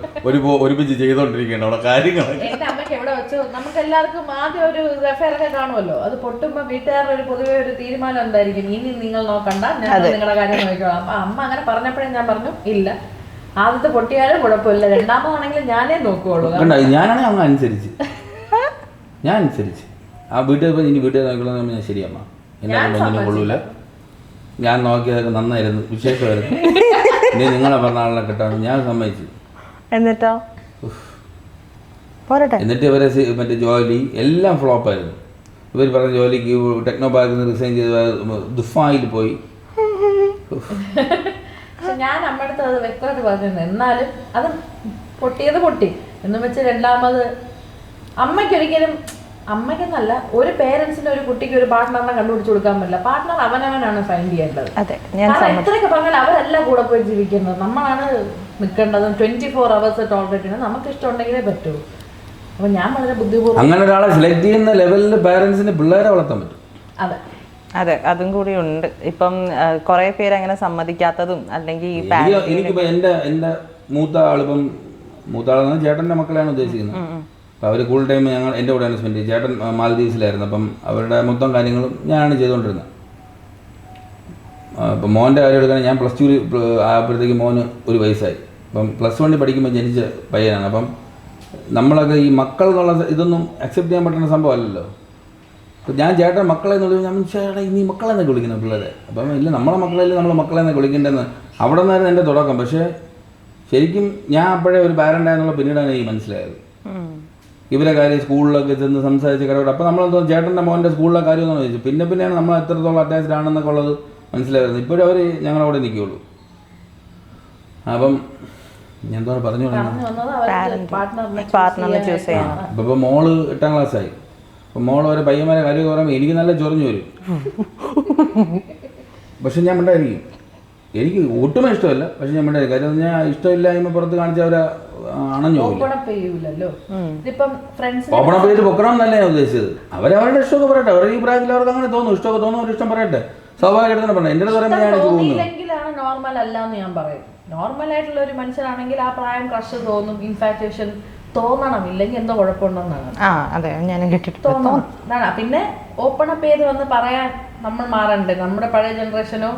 ഒരുമിച്ച് ചെയ്തോണ്ടിരിക്കേണ്ട അവിടെ കാര്യങ്ങൾ. എന്റെ അമ്മയ്ക്ക് എവിടെ വെച്ചു നമുക്ക് എല്ലാവർക്കും ആദ്യം ഒരു എഫ്ഐആർ ഒക്കെ കാണുമല്ലോ, അത് പൊട്ടുമ്പോ വീട്ടുകാരുടെ ഒരു പൊതുവെ ഒരു തീരുമാനം എന്തായിരിക്കും, ഇനി നിങ്ങൾ നോക്കണ്ട ഞാൻ നിങ്ങളുടെ കാര്യം നോക്കിക്കോളാം. അപ്പൊ അമ്മ അങ്ങനെ പറഞ്ഞപ്പോഴേ ഞാൻ പറഞ്ഞു ഇല്ല, ആദ്യത്തെ പൊട്ടിയാലും കുഴപ്പമില്ല, രണ്ടാമതാണെങ്കിലും ഞാനേ നോക്കുള്ളൂ. ഞാനാണെങ്കിൽ അങ്ങ് ഞാൻ അനുസരിച്ച് ആ വീട്ടിൽ ഇനി വീട്ടുകാർ നോക്കണം ഞാൻ ശരിയമ്മ എന്നെ ഒന്നിനും കൊള്ളൂല, ഞാൻ നോക്കിയതൊക്കെ നന്നായിരുന്നു, വിശേഷമായിരുന്നു, ഇനി നിങ്ങളെ പറഞ്ഞ ആളിനെ കിട്ടാണ് ഞാൻ സമ്മതിച്ചു. എന്നിട്ടോ പോരട്ടെ. എന്നിട്ട് ഇവരെ മറ്റേ ജോലി എല്ലാം ഫ്ലോപ്പായിരുന്നു. ഇവർ പറഞ്ഞ ജോലിക്ക് ടെക്നോ പാർക്കിൽ നിന്ന് റിസൈൻ ചെയ്ത് ദുഫായിൽ പോയി. ഞാൻ നമ്മുടെ അടുത്ത് അത് വ്യക്തമായിട്ട് പറഞ്ഞിരുന്നു. എന്നാലും അത് പൊട്ടി എന്ന് വെച്ച് രണ്ടാമത് അമ്മയ്ക്കൊരിക്കലും, അമ്മയ്ക്കെന്നല്ല ഒരു പേരൻസിന് ഒരു കുട്ടിക്ക് ഒരു പാർട്ട്ണറിനെ കണ്ടുപിടിച്ച് കൊടുക്കാൻ പറ്റില്ല. പാർട്ട്ണർ അവനവനാണ് ഫൈൻഡ് ചെയ്യേണ്ടത്. എത്രയൊക്കെ പറഞ്ഞാൽ അവരല്ല കൂടെ പോയി ജീവിക്കുന്നത്, നമ്മളാണ് നിൽക്കേണ്ടത്. 24 hours ടോളറേറ്റ് ചെയ്യണം, നമുക്ക് ഇഷ്ടമുണ്ടെങ്കിലേ പറ്റൂ. അപ്പൊ ഞാൻ വളരെ ബുദ്ധിപൂർവ്വം അങ്ങനെ ഒരാളെ സെലക്ട് ചെയ്യുന്ന ലെവലിൽ പേരൻസിന് പിള്ളേരെ വളർത്താൻ പറ്റും. അതെ അതെ, അതും കൂടി ഉണ്ട്. ഇപ്പം കുറെ പേര് അങ്ങനെ സമ്മതിക്കാത്തതും അല്ലെങ്കിൽ എനിക്കിപ്പോ എന്റെ മൂത്ത ആളിപ്പം മൂത്ത ആളെന്ന് ചേട്ടന്റെ മക്കളെയാണ് ഉദ്ദേശിക്കുന്നത്. അപ്പോൾ അവർ ഫുൾ ടൈം ഞങ്ങൾ എൻ്റെ കൂടെയാണ് സ്പെൻഡ് ചെയ്ത്. ചേട്ടൻ മാലദ്വീപ്സിലായിരുന്നു, അപ്പം അവരുടെ മൊത്തം കാര്യങ്ങളും ഞാനാണ് ചെയ്തുകൊണ്ടിരുന്നത്. അപ്പം മോൻ്റെ കാര്യം എടുക്കുകയാണെങ്കിൽ ഞാൻ +2 ആയപ്പോഴത്തേക്ക് മോന് 1 വയസ്സായി. അപ്പം +1 പഠിക്കുമ്പോൾ ജനിച്ച പയ്യനാണ്. അപ്പം നമ്മളൊക്കെ ഈ മക്കൾ എന്നുള്ള ഇതൊന്നും അക്സെപ്റ്റ് ചെയ്യാൻ പറ്റുന്ന സംഭവമല്ലല്ലോ. അപ്പം ഞാൻ ചേട്ടൻ മക്കളെ എന്ന് വിളിക്കും, ഞാൻ ചേട്ടാ ഇനി മക്കളെന്നൊക്കെ വിളിക്കുന്നത് പിള്ളേരെ. അപ്പം ഇല്ല, നമ്മളെ മക്കളല്ലേ നമ്മളെ മക്കളെന്നൊക്കെ വിളിക്കേണ്ടതെന്ന് അവിടെ നിന്നായിരുന്നു എൻ്റെ തുടക്കം. പക്ഷേ ശരിക്കും ഞാൻ അപ്പോഴേ ഒരു പാരൻ്റായെന്നുള്ള പിന്നീടാണ് എനിക്ക് മനസ്സിലായത്. ഇവരെ കാര്യം സ്കൂളിലൊക്കെ ചെന്ന് സംസാരിച്ച് കിടപെടും. അപ്പോൾ നമ്മളെന്തോ ചേട്ടൻ്റെ മോൻ്റെ സ്കൂളിലെ കാര്യം എന്ന് ചോദിച്ചു. പിന്നെയാണ് നമ്മൾ എത്രത്തോളം അറ്റാച്ച്ഡ് ആണെന്നൊക്കെ ഉള്ളത് മനസ്സിലായിരുന്നു. ഇപ്പോഴും അവർ ഞങ്ങളവിടെ നിൽക്കുകയുള്ളൂ. അപ്പം ഞാൻ എന്തോ പറഞ്ഞു ഇപ്പോൾ മോള് 8ാം ക്ലാസ്സായി. അപ്പം മോള് ഒരു പയ്യന്മാരെ കാര്യം പറയുമ്പോൾ എനിക്ക് നല്ല ചൊറിഞ്ഞു വരും. പക്ഷെ ഞാൻ മിണ്ടായിരിക്കും, എനിക്ക് ഒട്ടുമേ ഇഷ്ടമല്ല. പക്ഷെ ഞാൻ മിണ്ടായിരിക്കും, കാര്യം ഞാൻ ഇഷ്ടമില്ലായ്മ പുറത്ത് കാണിച്ച അവരെ അണഞ്ഞു പോകില്ല. ഓപ്പൺ അപ്പ് ചെയ്ത് പൊക്കണം എന്നല്ല ഞാൻ ഉദ്ദേശിച്ചത്. അവരവരുടെ ഇഷ്ടമൊക്കെ പറയട്ടെ, അവരുടെ ഈ പ്രായത്തിൽ അവർക്ക് അങ്ങനെ തോന്നും, ഇഷ്ടമൊക്കെ തോന്നും, അവർ ഇഷ്ടം പറയട്ടെ, സ്വാഭാവികമായിട്ട് തന്നെ പറഞ്ഞു. എൻ്റെ പറയുമ്പോൾ ഞാൻ തോന്നുന്നത് നോർമൽ അല്ല എന്ന് ഞാൻ പറയും. നോർമൽ ആയിട്ടുള്ള ഒരു മനുഷ്യനാണെങ്കിൽ ആ പ്രായം ക്രഷ് തോന്നും, ഇൻഫാക്ച്വേഷൻ തോന്നണം, ഇല്ലെങ്കിൽ എന്തോ കുഴപ്പമുണ്ടെന്നാണ് തോന്നണം. പിന്നെ ഓപ്പൺ അപ്പ് ചെയ്ത് വന്ന് പറയാൻ നമ്മൾ മാറണ്ടേ? നമ്മുടെ പഴയ ജനറേഷനോ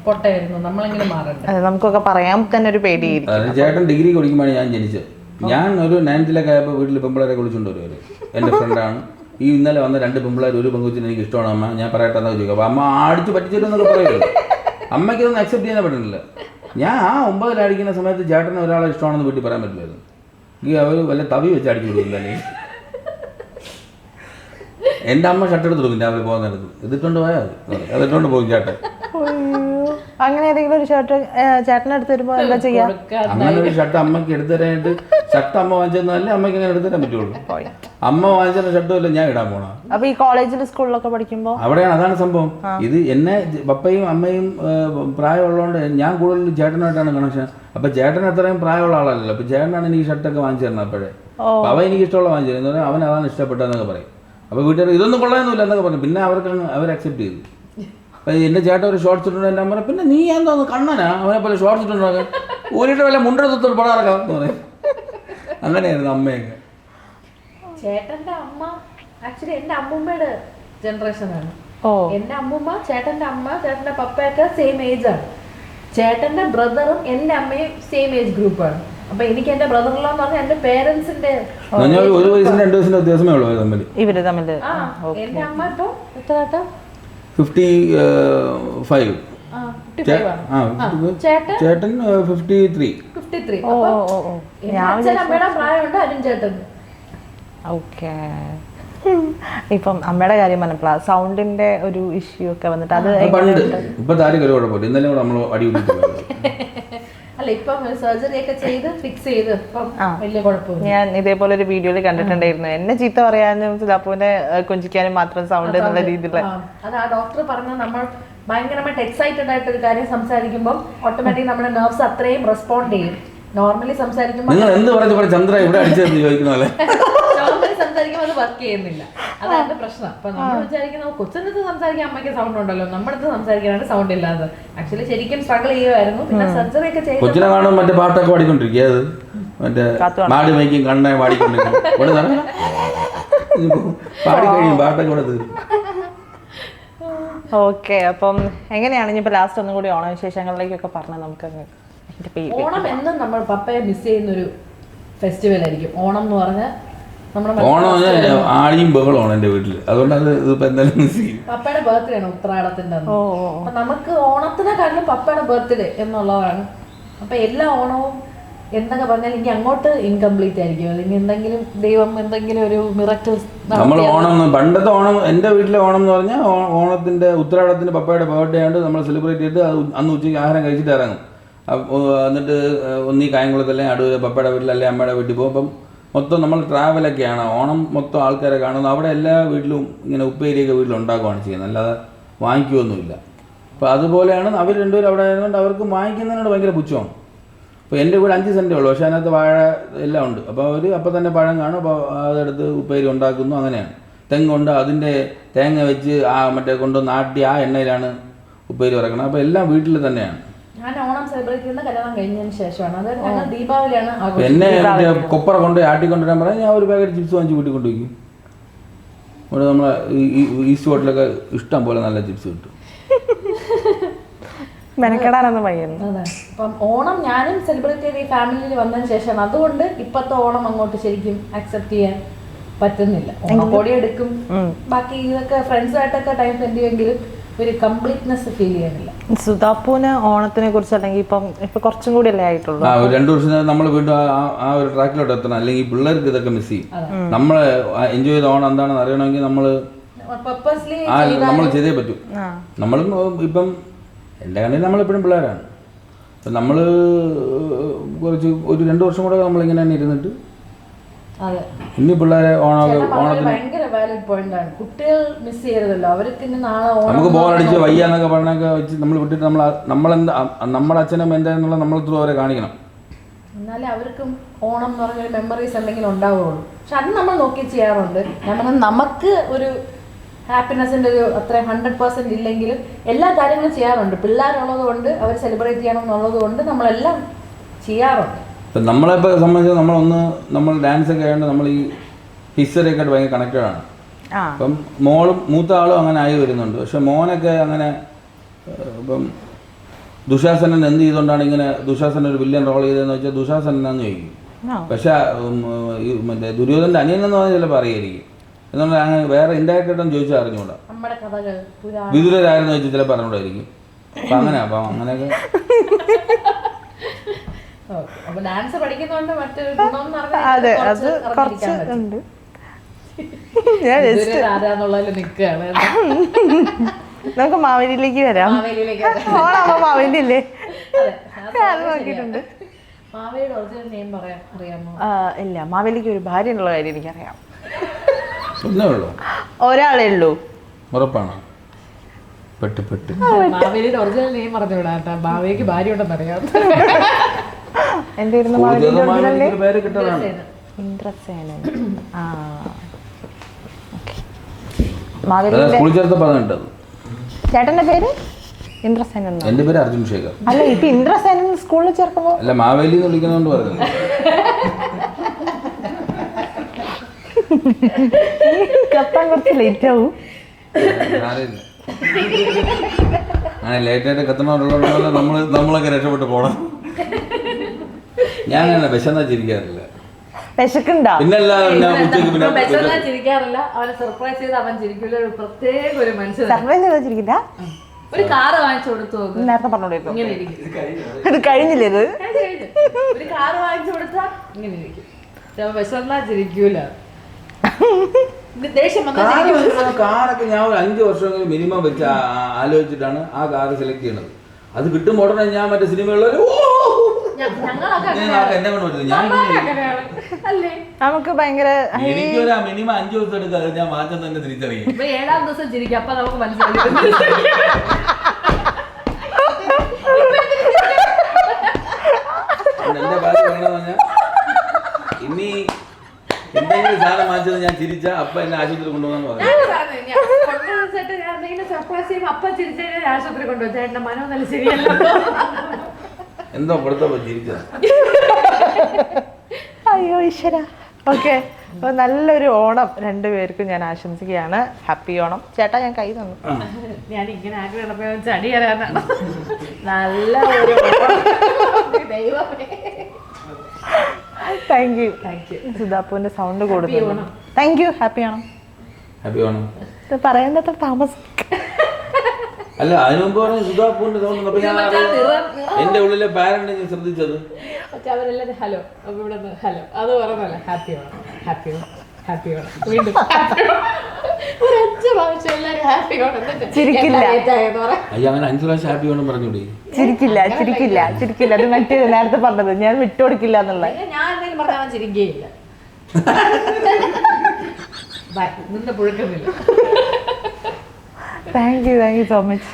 പൊട്ടായിരുന്നു, നമ്മളെങ്കിലും മാറണ്ടേ? നമുക്കൊക്കെ പറയാൻ തന്നെ ഒരു പേടിയായിരിക്കും. ചേട്ടൻ ഡിഗ്രി പഠിക്കുമ്പോഴാണ് ഞാൻ ജനിച്ചത്. ഞാൻ ഒരു 9th ആയപ്പോൾ വീട്ടിൽ പെമ്പിളരെ വിളിച്ചുകൊണ്ട് വരുമായിരുന്നു. എൻ്റെ ഫ്രണ്ടാണ് ഈ ഇന്നലെ വന്ന 2 പെമ്പിളർ, ഒരു പെങ്കുച്ചിന് എനിക്ക് ഇഷ്ടമാണ് അമ്മ, ഞാൻ പറയട്ടെ എന്നൊക്കെ ചോദിക്കും. അപ്പോൾ അമ്മ അടിച്ച് പറ്റിച്ചിട്ടെന്നൊക്കെ പറയുമല്ലോ. അമ്മയ്ക്കൊന്നും അക്സെപ്റ്റ് ചെയ്യാൻ പറ്റുന്നില്ല. ഞാൻ ആ 9ൽ അടിക്കുന്ന സമയത്ത് ചേട്ടന് ഒരാളെ ഇഷ്ടമാണെന്ന് വീട്ടിൽ പറയാൻ പറ്റില്ലായിരുന്നു. ഈ അവർ വല്ല തവി വെച്ച് അടിച്ചു കൊടുക്കുന്നല്ലേ. എൻ്റെ അമ്മ ഷർട്ട് എടുത്ത് കൊടുക്കും രാവിലെ പോകാൻ നേരത്ത്, ഇതിട്ടുകൊണ്ട് പോയാൽ മതി, അതിട്ടുകൊണ്ട് പോകും ചേട്ടൻ. അങ്ങനെ ഏതെങ്കിലും ഒരു ഷർട്ട് ചേട്ടനെടുത്ത് വരുമ്പോൾ എന്താ ചെയ്യാ? അങ്ങനെ ഒരു ഷർട്ട് അമ്മയ്ക്ക് എടുത്തു തരാനായിട്ട് ഷർട്ട് അമ്മ വാങ്ങിച്ചതല്ലേ അമ്മയ്ക്ക് അങ്ങനെ എടുത്തു തരാൻ പറ്റുള്ളൂ. അമ്മ വാങ്ങിച്ച ഷർട്ടുമല്ല ഞാൻ ഇടാൻ പോണ. അപ്പൊ ഈ കോളേജിൽ സ്കൂളിലൊക്കെ പഠിക്കുമ്പോൾ അവിടെയാണ്, അതാണ് സംഭവം. ഇത് എന്നെ പപ്പയും അമ്മയും പ്രായമുള്ളതുകൊണ്ട് ഞാൻ കൂടുതൽ ചേട്ടനായിട്ടാണ് കണക്ഷൻ. അപ്പൊ ചേട്ടൻ അത്രയും പ്രായമുള്ള ആളല്ലല്ലോ. അപ്പൊ ചേട്ടനാണ് എനിക്ക് ഷർട്ടൊക്കെ വാങ്ങിച്ചു തരുന്നത്. അപ്പോഴേ അവ എനിക്ക് ഇഷ്ടമുള്ള വാങ്ങിച്ചു തരുന്നത്, അവൻ അതാണ് ഇഷ്ടപ്പെട്ടതെന്നൊക്കെ പറയും. അപ്പോൾ വീട്ടുകാർ ഇതൊന്നും കൊള്ളാനൊന്നുമില്ല എന്നൊക്കെ പറഞ്ഞു. പിന്നെ അവർ അക്സെപ്റ്റ് ചെയ്തു. എൻ്റെ ചേട്ടൻ ഒരു ഷോർട്ട്സ് ഇട്ടുണ്ട്, എൻ്റെ അമ്മ പിന്നെ നീ എന്തോന്ന് കണ്ണനാ അവനെ പോലെ ഷോർട്ട്സ് ഇട്ടുണ്ടാക്കാൻ ഓരിട്ട് വല്ല മുണ്ടെടുത്തോട്ട് പടാറക്കാം എന്ന് പറയും. അങ്ങനെയായിരുന്നു അമ്മയൊക്കെ. ചേട്ടന്റെ അമ്മ ആക്ച്വലി എൻ്റെ അമ്മൂമ്മയുടെ ജനറേഷനാണ്. എൻ്റെ അമ്മൂമ്മ, ചേട്ടന്റെ അമ്മ, ചേട്ടന്റെ പപ്പയൊക്കെ സെയിം ഏജ് ആണ്. ചേട്ടന്റെ ബ്രദറും എൻ്റെ അമ്മയും സെയിം ഏജ് ഗ്രൂപ്പാണ്. അപ്പൊ എനിക്ക് എന്റെ ബ്രദറിലോ എന്ന് പറഞ്ഞാൽ എന്റെ പേരൻസിന്റെ 1 വയസ്സിന് 2 വയസ്സിന്റെ വ്യത്യാസമേ ഉള്ളൂ തമ്മിൽ. ഇവര് തമ്മിൽ എന്റെ അമ്മ ഇപ്പൊ എത്ര 55. ചേട്ടൻ 53. അമ്മയുടെ പ്രായമുണ്ട് അരുൺ ചേട്ടൻ. ഓക്കെ. ഇപ്പം അമ്മയുടെ കാര്യം പറഞ്ഞപ്പോഴാണ് സൗണ്ടിന്റെ ഒരു ഇഷ്യൂ ഒക്കെ വന്നിട്ട് അത് പണ്ട് ഇപ്പൊ താരം ഒരു കുഴപ്പമില്ല. ഇന്നലെ കൂടെ നമ്മൾ അടിപൊളി. അല്ല ഇപ്പം സർജറി ഒക്കെ ചെയ്ത് ഫിക്സ് ചെയ്ത് വലിയ കുഴപ്പമില്ല. ഞാൻ ഇതേപോലെ ഒരു വീഡിയോയിൽ കണ്ടിട്ടുണ്ടായിരുന്നു. എന്നെ ചീത്ത പറയാനും സിതാപ്പൂനെ കൊഞ്ചിക്കാനും മാത്രം സൗണ്ട് എന്നുള്ള രീതിയിൽ. അത് ആ ഡോക്ടർ പറഞ്ഞ നമ്മൾ ഭയങ്കരമായിട്ട് എക്സൈറ്റഡ് ആയിട്ട് ഒരു കാര്യം സംസാരിക്കുമ്പോൾ ഓട്ടോമാറ്റിക് നമ്മുടെ നെർവ്സ് അത്രയും റെസ്പോണ്ട് ചെയ്യും. നോർമലി സംസാരിക്കുമ്പോൾ ചന്ദ്ര ഇവിടെ അടിച്ചെന്ന് ചോദിക്കുന്നല്ലേ, നോർമലി സംസാരിക്കുമ്പോൾ അത് വർക്ക് ചെയ്യുന്നില്ല. അതാണ് എന്റെ പ്രശ്നം. അപ്പൊ നമ്മൾ വിചാരിക്കുന്ന കൊച്ചിനടുത്ത് സംസാരിക്കാൻ അമ്മയ്ക്ക് സൗണ്ട് ഉണ്ടല്ലോ, നമ്മുടെ അടുത്ത് സംസാരിക്കാനാണ് സൗണ്ട് ഇല്ലാതെ. ആക്ച്വലി ശരിക്കും സ്ട്രഗിൾ ചെയ്യുമായിരുന്നു. പിന്നെ സർജറി ഒക്കെ ചെയ്ത് കൊച്ചിനെ കാണുമ്പോൾ മറ്റേ പാട്ടൊക്കെ പാടിക്കൊണ്ടിരിക്കുക. അത് മറ്റേ മാടി മൈക്കും കണ്ണെ പാടിക്കൊണ്ടിരിക്കും. പാടി കഴിയും പാട്ടൊക്കെ ഇവിടെ തീരും. ഓക്കെ. അപ്പം എങ്ങനെയാണ് ഇനിയിപ്പോൾ ലാസ്റ്റ് ഒന്നും കൂടി ഓണവിശേഷങ്ങളിലേക്കൊക്കെ പറഞ്ഞാൽ നമുക്ക് ഓണം എന്നും നമ്മൾ പപ്പയെ മിസ് ചെയ്യുന്ന ഒരു ഫെസ്റ്റിവൽ ആയിരിക്കും ഓണം എന്ന് പറഞ്ഞാൽ. ഓണം ആടിയും ബഹളമാണ് എൻ്റെ വീട്ടിൽ. അതുകൊണ്ട് അത് ഇതിപ്പോ എന്തായാലും മിസ് ചെയ്യും. പപ്പയുടെ ബർത്ത്ഡേ ആണ് ഉത്രാടത്തിന്റെ അന്ന്. അപ്പൊ നമുക്ക് ഓണത്തിനെക്കാട്ടിലും പപ്പയുടെ ബർത്ത്ഡേ എന്നുള്ളതാണ്. അപ്പൊ എല്ലാ ഓണവും എന്തൊക്കെ പറഞ്ഞാൽ ഇനി അങ്ങോട്ട് ഇൻകംപ്ലീറ്റ് ആയിരിക്കും. അല്ലെങ്കിൽ എന്തെങ്കിലും ദൈവം എന്തെങ്കിലും ഒരു മിറക്കിൾ. നമ്മൾ ഓണം പണ്ടത്തെ ഓണം, എൻ്റെ വീട്ടിലെ ഓണം എന്ന് പറഞ്ഞാൽ ഓണത്തിന്റെ ഉത്രാടത്തിന്റെ പപ്പയുടെ ബർത്ത്ഡേ ആയിട്ട് നമ്മൾ സെലിബ്രേറ്റ് ചെയ്ത് അന്ന് ഉച്ചയ്ക്ക് ആഹാരം കഴിച്ചിട്ട് ഇറങ്ങും. എന്നിട്ട് ഒന്നീ കായംകുളത്തല്ലേ അടൂര് പപ്പയുടെ വീട്ടിലല്ലേ അമ്മയുടെ വീട്ടിൽ പോകും. അപ്പം മൊത്തം നമ്മൾ ട്രാവലൊക്കെയാണ്. ഓണം മൊത്തം ആൾക്കാരെ കാണുന്നു. അവിടെ എല്ലാ വീട്ടിലും ഇങ്ങനെ ഉപ്പേരിയൊക്കെ വീട്ടിലുണ്ടാക്കുകയാണ് ചെയ്യുന്നത്, അല്ലാതെ വാങ്ങിക്കുകയൊന്നുമില്ല. അപ്പോൾ അതുപോലെയാണ് അവർ രണ്ടുപേരും അവിടെ ആയതുകൊണ്ട് അവർക്ക് വാങ്ങിക്കുന്നതിനോട് ഭയങ്കര പുച്ഛമാണ്. അപ്പോൾ എൻ്റെ വീട് 5 സെൻറ്റേ ഉള്ളൂ, പക്ഷേ അതിനകത്ത് വാഴ എല്ലാം ഉണ്ട്. അപ്പോൾ അവർ അപ്പം തന്നെ പഴം കാണും, അപ്പോൾ അതെടുത്ത് ഉപ്പേരി ഉണ്ടാക്കുന്നു. അങ്ങനെയാണ്. തെങ്ങുണ്ട്, അതിൻ്റെ തേങ്ങ വെച്ച് മറ്റേ കൊണ്ടുവന്ന് ആട്ടി ആ എണ്ണയിലാണ് ഉപ്പേരി ഇറക്കണം. അപ്പോൾ എല്ലാം വീട്ടിൽ തന്നെയാണ്. ഞാൻ ഓണം സെലിബ്രേറ്റ് ചെയ്യുന്ന കല്യാണം കഴിഞ്ഞതിന് ശേഷമാണ്. അത് ഞങ്ങൾ ദീപാവലിയാണ്. എന്നെ കൊപ്പറ കൊണ്ട് ആട്ടിക്കൊണ്ടുവരാൻ പറയാൻ ഞാൻ ഒരു പാക്കറ്റ് ചിപ്സ് വാങ്ങിച്ച് വീട്ടിൽ കൊണ്ടുപോയി. ഇവിടെ നമ്മളെ ഈസ്റ്റ് ഹോട്ടലൊക്കെ ഇഷ്ടം പോലെ നല്ല ചിപ്സ് കിട്ടും. മെനക്കെടാനൊന്നും വയ്യുന്നു. അതെ. അപ്പം ഓണം ഞാനും സെലിബ്രേറ്റ് ചെയ്ത് ഈ ഫാമിലിയിൽ വന്നതിന് ശേഷമാണ്. അതുകൊണ്ട് ഇപ്പോഴത്തെ ഓണം അങ്ങോട്ട് ശരിക്കും അക്സെപ്റ്റ് ചെയ്യാൻ പറ്റുന്നില്ല. ഓണക്കോടി എടുക്കും, ബാക്കി ഇതൊക്കെ ഫ്രണ്ട്സുമായിട്ടൊക്കെ ടൈം സ്പെൻഡ് ചെയ്യുമെങ്കിലും ഒരു കംപ്ലീറ്റ്നെസ് ഫീൽ ചെയ്യുന്നില്ല. സുധാപ്പൂന് ഓണത്തിനെ കുറിച്ച് അല്ലെങ്കിൽ ഇപ്പൊ കുറച്ചും കൂടി അല്ലേ ആയിട്ടുള്ളൂ. 2 വർഷം നമ്മൾ വീണ്ടും ആ ഒരു ട്രാക്കിലോട്ട് എത്തണം. അല്ലെങ്കിൽ പിള്ളേർക്ക് ഇതൊക്കെ മിസ് ചെയ്യും. നമ്മൾ എൻജോയ് ചെയ്ത ഓണം എന്താണെന്ന് അറിയണമെങ്കിൽ നമ്മൾ ചെയ്തേ പറ്റൂ. നമ്മളും ഇപ്പം എൻ്റെ കണ്ണിൽ നമ്മളെപ്പോഴും പിള്ളേരാണ്. അപ്പം നമ്മൾ ഒരു 2 വർഷം കൂടെ നമ്മളിങ്ങനെ തന്നെ ഇരുന്നിട്ട് ഇനി പിള്ളേരെ ഓണത്തിന് ഭയങ്കര വാലിഡ് പോയിന്റ് ആണ്. കുട്ടികൾ മിസ് ചെയ്യരുതല്ലോ. അവർക്ക് നാളെ നമുക്ക് ബോറടിച്ച് വയ്യാന്നൊക്കെ പറഞ്ഞൊക്കെ വെച്ച് നമ്മൾ വിട്ടിട്ട് നമ്മുടെ അച്ഛനും എന്താന്നുള്ള നമ്മൾ ത്രൂ അവരെ കാണിക്കണം. എന്നാലേ അവർക്കും ഓണം എന്ന് പറഞ്ഞൊരു മെമ്മറീസ് എന്തെങ്കിലും ഉണ്ടാവുകയുള്ളൂ. പക്ഷെ അത് നമ്മൾ നോക്കി ചെയ്യാറുണ്ട്. ഞാൻ പറഞ്ഞത് നമുക്ക് ഒരു ഹാപ്പിനെസ്സിൻ്റെ ഒരു അത്രയും 100% ഇല്ലെങ്കിലും എല്ലാ കാര്യങ്ങളും ചെയ്യാറുണ്ട്. പിള്ളേരുള്ളത് കൊണ്ട് അവർ സെലിബ്രേറ്റ് ചെയ്യണം എന്നുള്ളത് കൊണ്ട് നമ്മളെല്ലാം ചെയ്യാറുണ്ട്. ഇപ്പം നമ്മളെപ്പോൾ സംബന്ധിച്ച് നമ്മൾ ഡാൻസ് ഒക്കെ ആയതുകൊണ്ട് നമ്മൾ ഈ ഹിസ്റ്ററിയൊക്കെ ആയിട്ട് ഭയങ്കര കണക്റ്റഡ് ആണ്. അപ്പം മൂത്ത ആളും അങ്ങനെ ആയി വരുന്നുണ്ട്. പക്ഷെ മോനൊക്കെ അങ്ങനെ ഇപ്പം ദുശാസനൻ എന്ത് ചെയ്തുകൊണ്ടാണ് ഇങ്ങനെ ദുശാസനൻ ഒരു വില്ലൻ റോൾ ചെയ്തതെന്ന് വെച്ചാൽ ദുശാസനാന്ന് ചോദിക്കും. പക്ഷെ മറ്റേ ദുര്യോധൻ്റെ അനിയനെന്ന് പറഞ്ഞാൽ ചിലപ്പോൾ അറിയായിരിക്കും. എന്നുള്ള അങ്ങനെ വേറെ ഇൻഡയറക്റ്റ് ആയിട്ടൊന്നും ചോദിച്ചാൽ അറിഞ്ഞുകൂടാ. വിദുരരായിരുന്നു ചോദിച്ചാൽ ചിലപ്പോൾ അറിഞ്ഞൂടായിരിക്കും. അപ്പം അങ്ങനെയൊക്കെ ഡാൻസ് പഠിക്കുന്നോണ്ട് മറ്റൊരു നമുക്ക് മാവേലിയിലേക്ക് വരാം. മാവേലിയല്ലേ നോക്കിയിട്ടുണ്ട്. ഇല്ല, മാവേലിക്ക് ഒരു ഭാര്യ എന്നുള്ള കാര്യം എനിക്കറിയാം. ഒരാളേ ഉള്ളൂ. ഉറപ്പാണ്. മാവേലിയുടെ ഒറിജിനൽ നെയിം പറഞ്ഞുവിടാ. മാവേലിക്ക് ഭാര്യ ഉണ്ടെന്ന് അറിയാം. എന്തായിരുന്നു ഇന്ദ്രസേനൻ? ചേട്ടന്റെ പേര് ഇന്ദ്രസേനൻ. എന്റെ പേര് അർജുൻ ശേഖർ. അല്ല, ഇപ്പൊ ഇന്ദ്രസേനൻ സ്കൂളിൽ ചേർക്കുമ്പോ അല്ല മാവേലി എന്ന് വിളിക്കുന്നോണ്ട് പറഞ്ഞു. കത്താൻ കുറച്ച് ലേറ്റ് ആവും. അങ്ങനെ ലേറ്റായിട്ട് കത്തണമുള്ളതുകൊണ്ട് നമ്മളൊക്കെ രക്ഷപ്പെട്ട് പോകണം. ഞാൻ വിശന്നാ ചിരിക്കാറില്ല. വിശക്കുണ്ടോ? പിന്നല്ല ഞാൻ ഉച്ചയ്ക്ക് പിന്നെ ബെച്ചറിനെ ചിരിക്കാറില്ല, അവനെ സർപ്രൈസ് ചെയ്ത് അവൻ ചിരിക്കില്ല. ഒരു പ്രത്യേക ഒരു മനുഷ്യൻ. സർപ്രൈസ് ചെയ്ത് വെച്ചിരിക്കില്ല. ഒരു കാറ് വാങ്ങിച്ചു കൊടുത്തു നോക്ക്, നേരത്തെ പറഞ്ഞോളൂ. ഇങ്ങനെ ഇരിക്കും. ഇത് കഴിഞ്ഞില്ലേ? ഇത് കഴിഞ്ഞു. ഒരു കാറ് വാങ്ങിച്ചു കൊടുത്താ ഇങ്ങനെ ഇരിക്കും. ബെച്ചറിനാ ചിരിക്കൂല. ദേഷ്യം കാറൊക്കെ ഞാൻ ഒരു 5 വർഷമെങ്കിലും മിനിമം വെച്ച് ആലോചിച്ചിട്ടാണ് ആ കാറ് സെലക്ട് ചെയ്യണത്. അത് കിട്ടുമ്പോൾ ഉടനെ ഞാൻ മറ്റേ സിനിമകളിൽ എന്നെ കൊണ്ട് പറ്റില്ല. ഞാൻ നമുക്ക് ഭയങ്കര എനിക്കൊരു മിനിമം 5 ദിവസം എടുക്കാതെ ഞാൻ മാറ്റം തന്നെ തിരിച്ചറിയും. 7ാം ദിവസം ചിരിക്കും. അപ്പൊ നമുക്ക് മനസ്സിലായി എന്റെ ഭാഷ പറയണമെന്ന് പറഞ്ഞാൽ ഇനി എന്തെങ്കിലും സാധനം വാങ്ങിച്ചത് ഞാൻ ചിരിച്ചാ അപ്പൊ എന്നെ ആശുപത്രി കൊണ്ടുപോകാന്ന് പറഞ്ഞു. ആശുപത്രി കൊണ്ടുപോയി ചേട്ടന്റെ മനോ നല്ല ശരിയല്ല. എന്തോ പുറത്തപ്പോ ചിരിച്ചത്. അയ്യോ ഈശ്വര. ഓക്കെ, അപ്പോൾ നല്ലൊരു ഓണം രണ്ടുപേർക്കും ഞാൻ ആശംസിക്കുകയാണ്. ഹാപ്പി ഓണം. ചേട്ടാ ഞാൻ കൈ തന്നു. ഞാൻ ഇങ്ങനെ ആക്കി നടപ്പോ ചടി തരാനാണ്. നല്ല ഒരു ദൈവമേ. Thank you. സുധാപ്പുവിന്റെ സൗണ്ട് കൊടുത്തു. Thank you. Happy Onam. Happy Onam. ഇത് പറയേണ്ടത്ര താമസം. അല്ല അതിനു മുമ്പ് പറഞ്ഞ സുധാപ്പൂന്റെ സൗണ്ട് എന്റെ ഉള്ളിലെ പാരന്റ് ശ്രദ്ധിച്ചത്. അവരെല്ലാരും ഹലോ, അപ്പൊ ഇവിടെ ഹലോ അത് പറഞ്ഞല്ല. Happy Onam, happy Onam, happy Onam. വീണ്ടും ചിരിക്കില്ല. അയ്യോ അങ്ങനെ 5 പ്രാവശ്യം ഹാപ്പി ഓണം പറഞ്ഞൂടി. ചിരിക്കില്ല, ചിരിക്കില്ല, ചിരിക്കില്ല. അത് മറ്റേ നേരത്തെ പറഞ്ഞത് ഞാൻ വിട്ടുകൊടുക്കില്ല എന്നുള്ള. ഞാൻ എന്തെങ്കിലും പറഞ്ഞാൽ ചിരിക്കുകയില്ല. നിന്ന് പുഴുക്കുന്നില്ല. Thank you so much.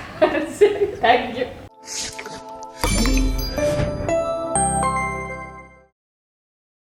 Thank U.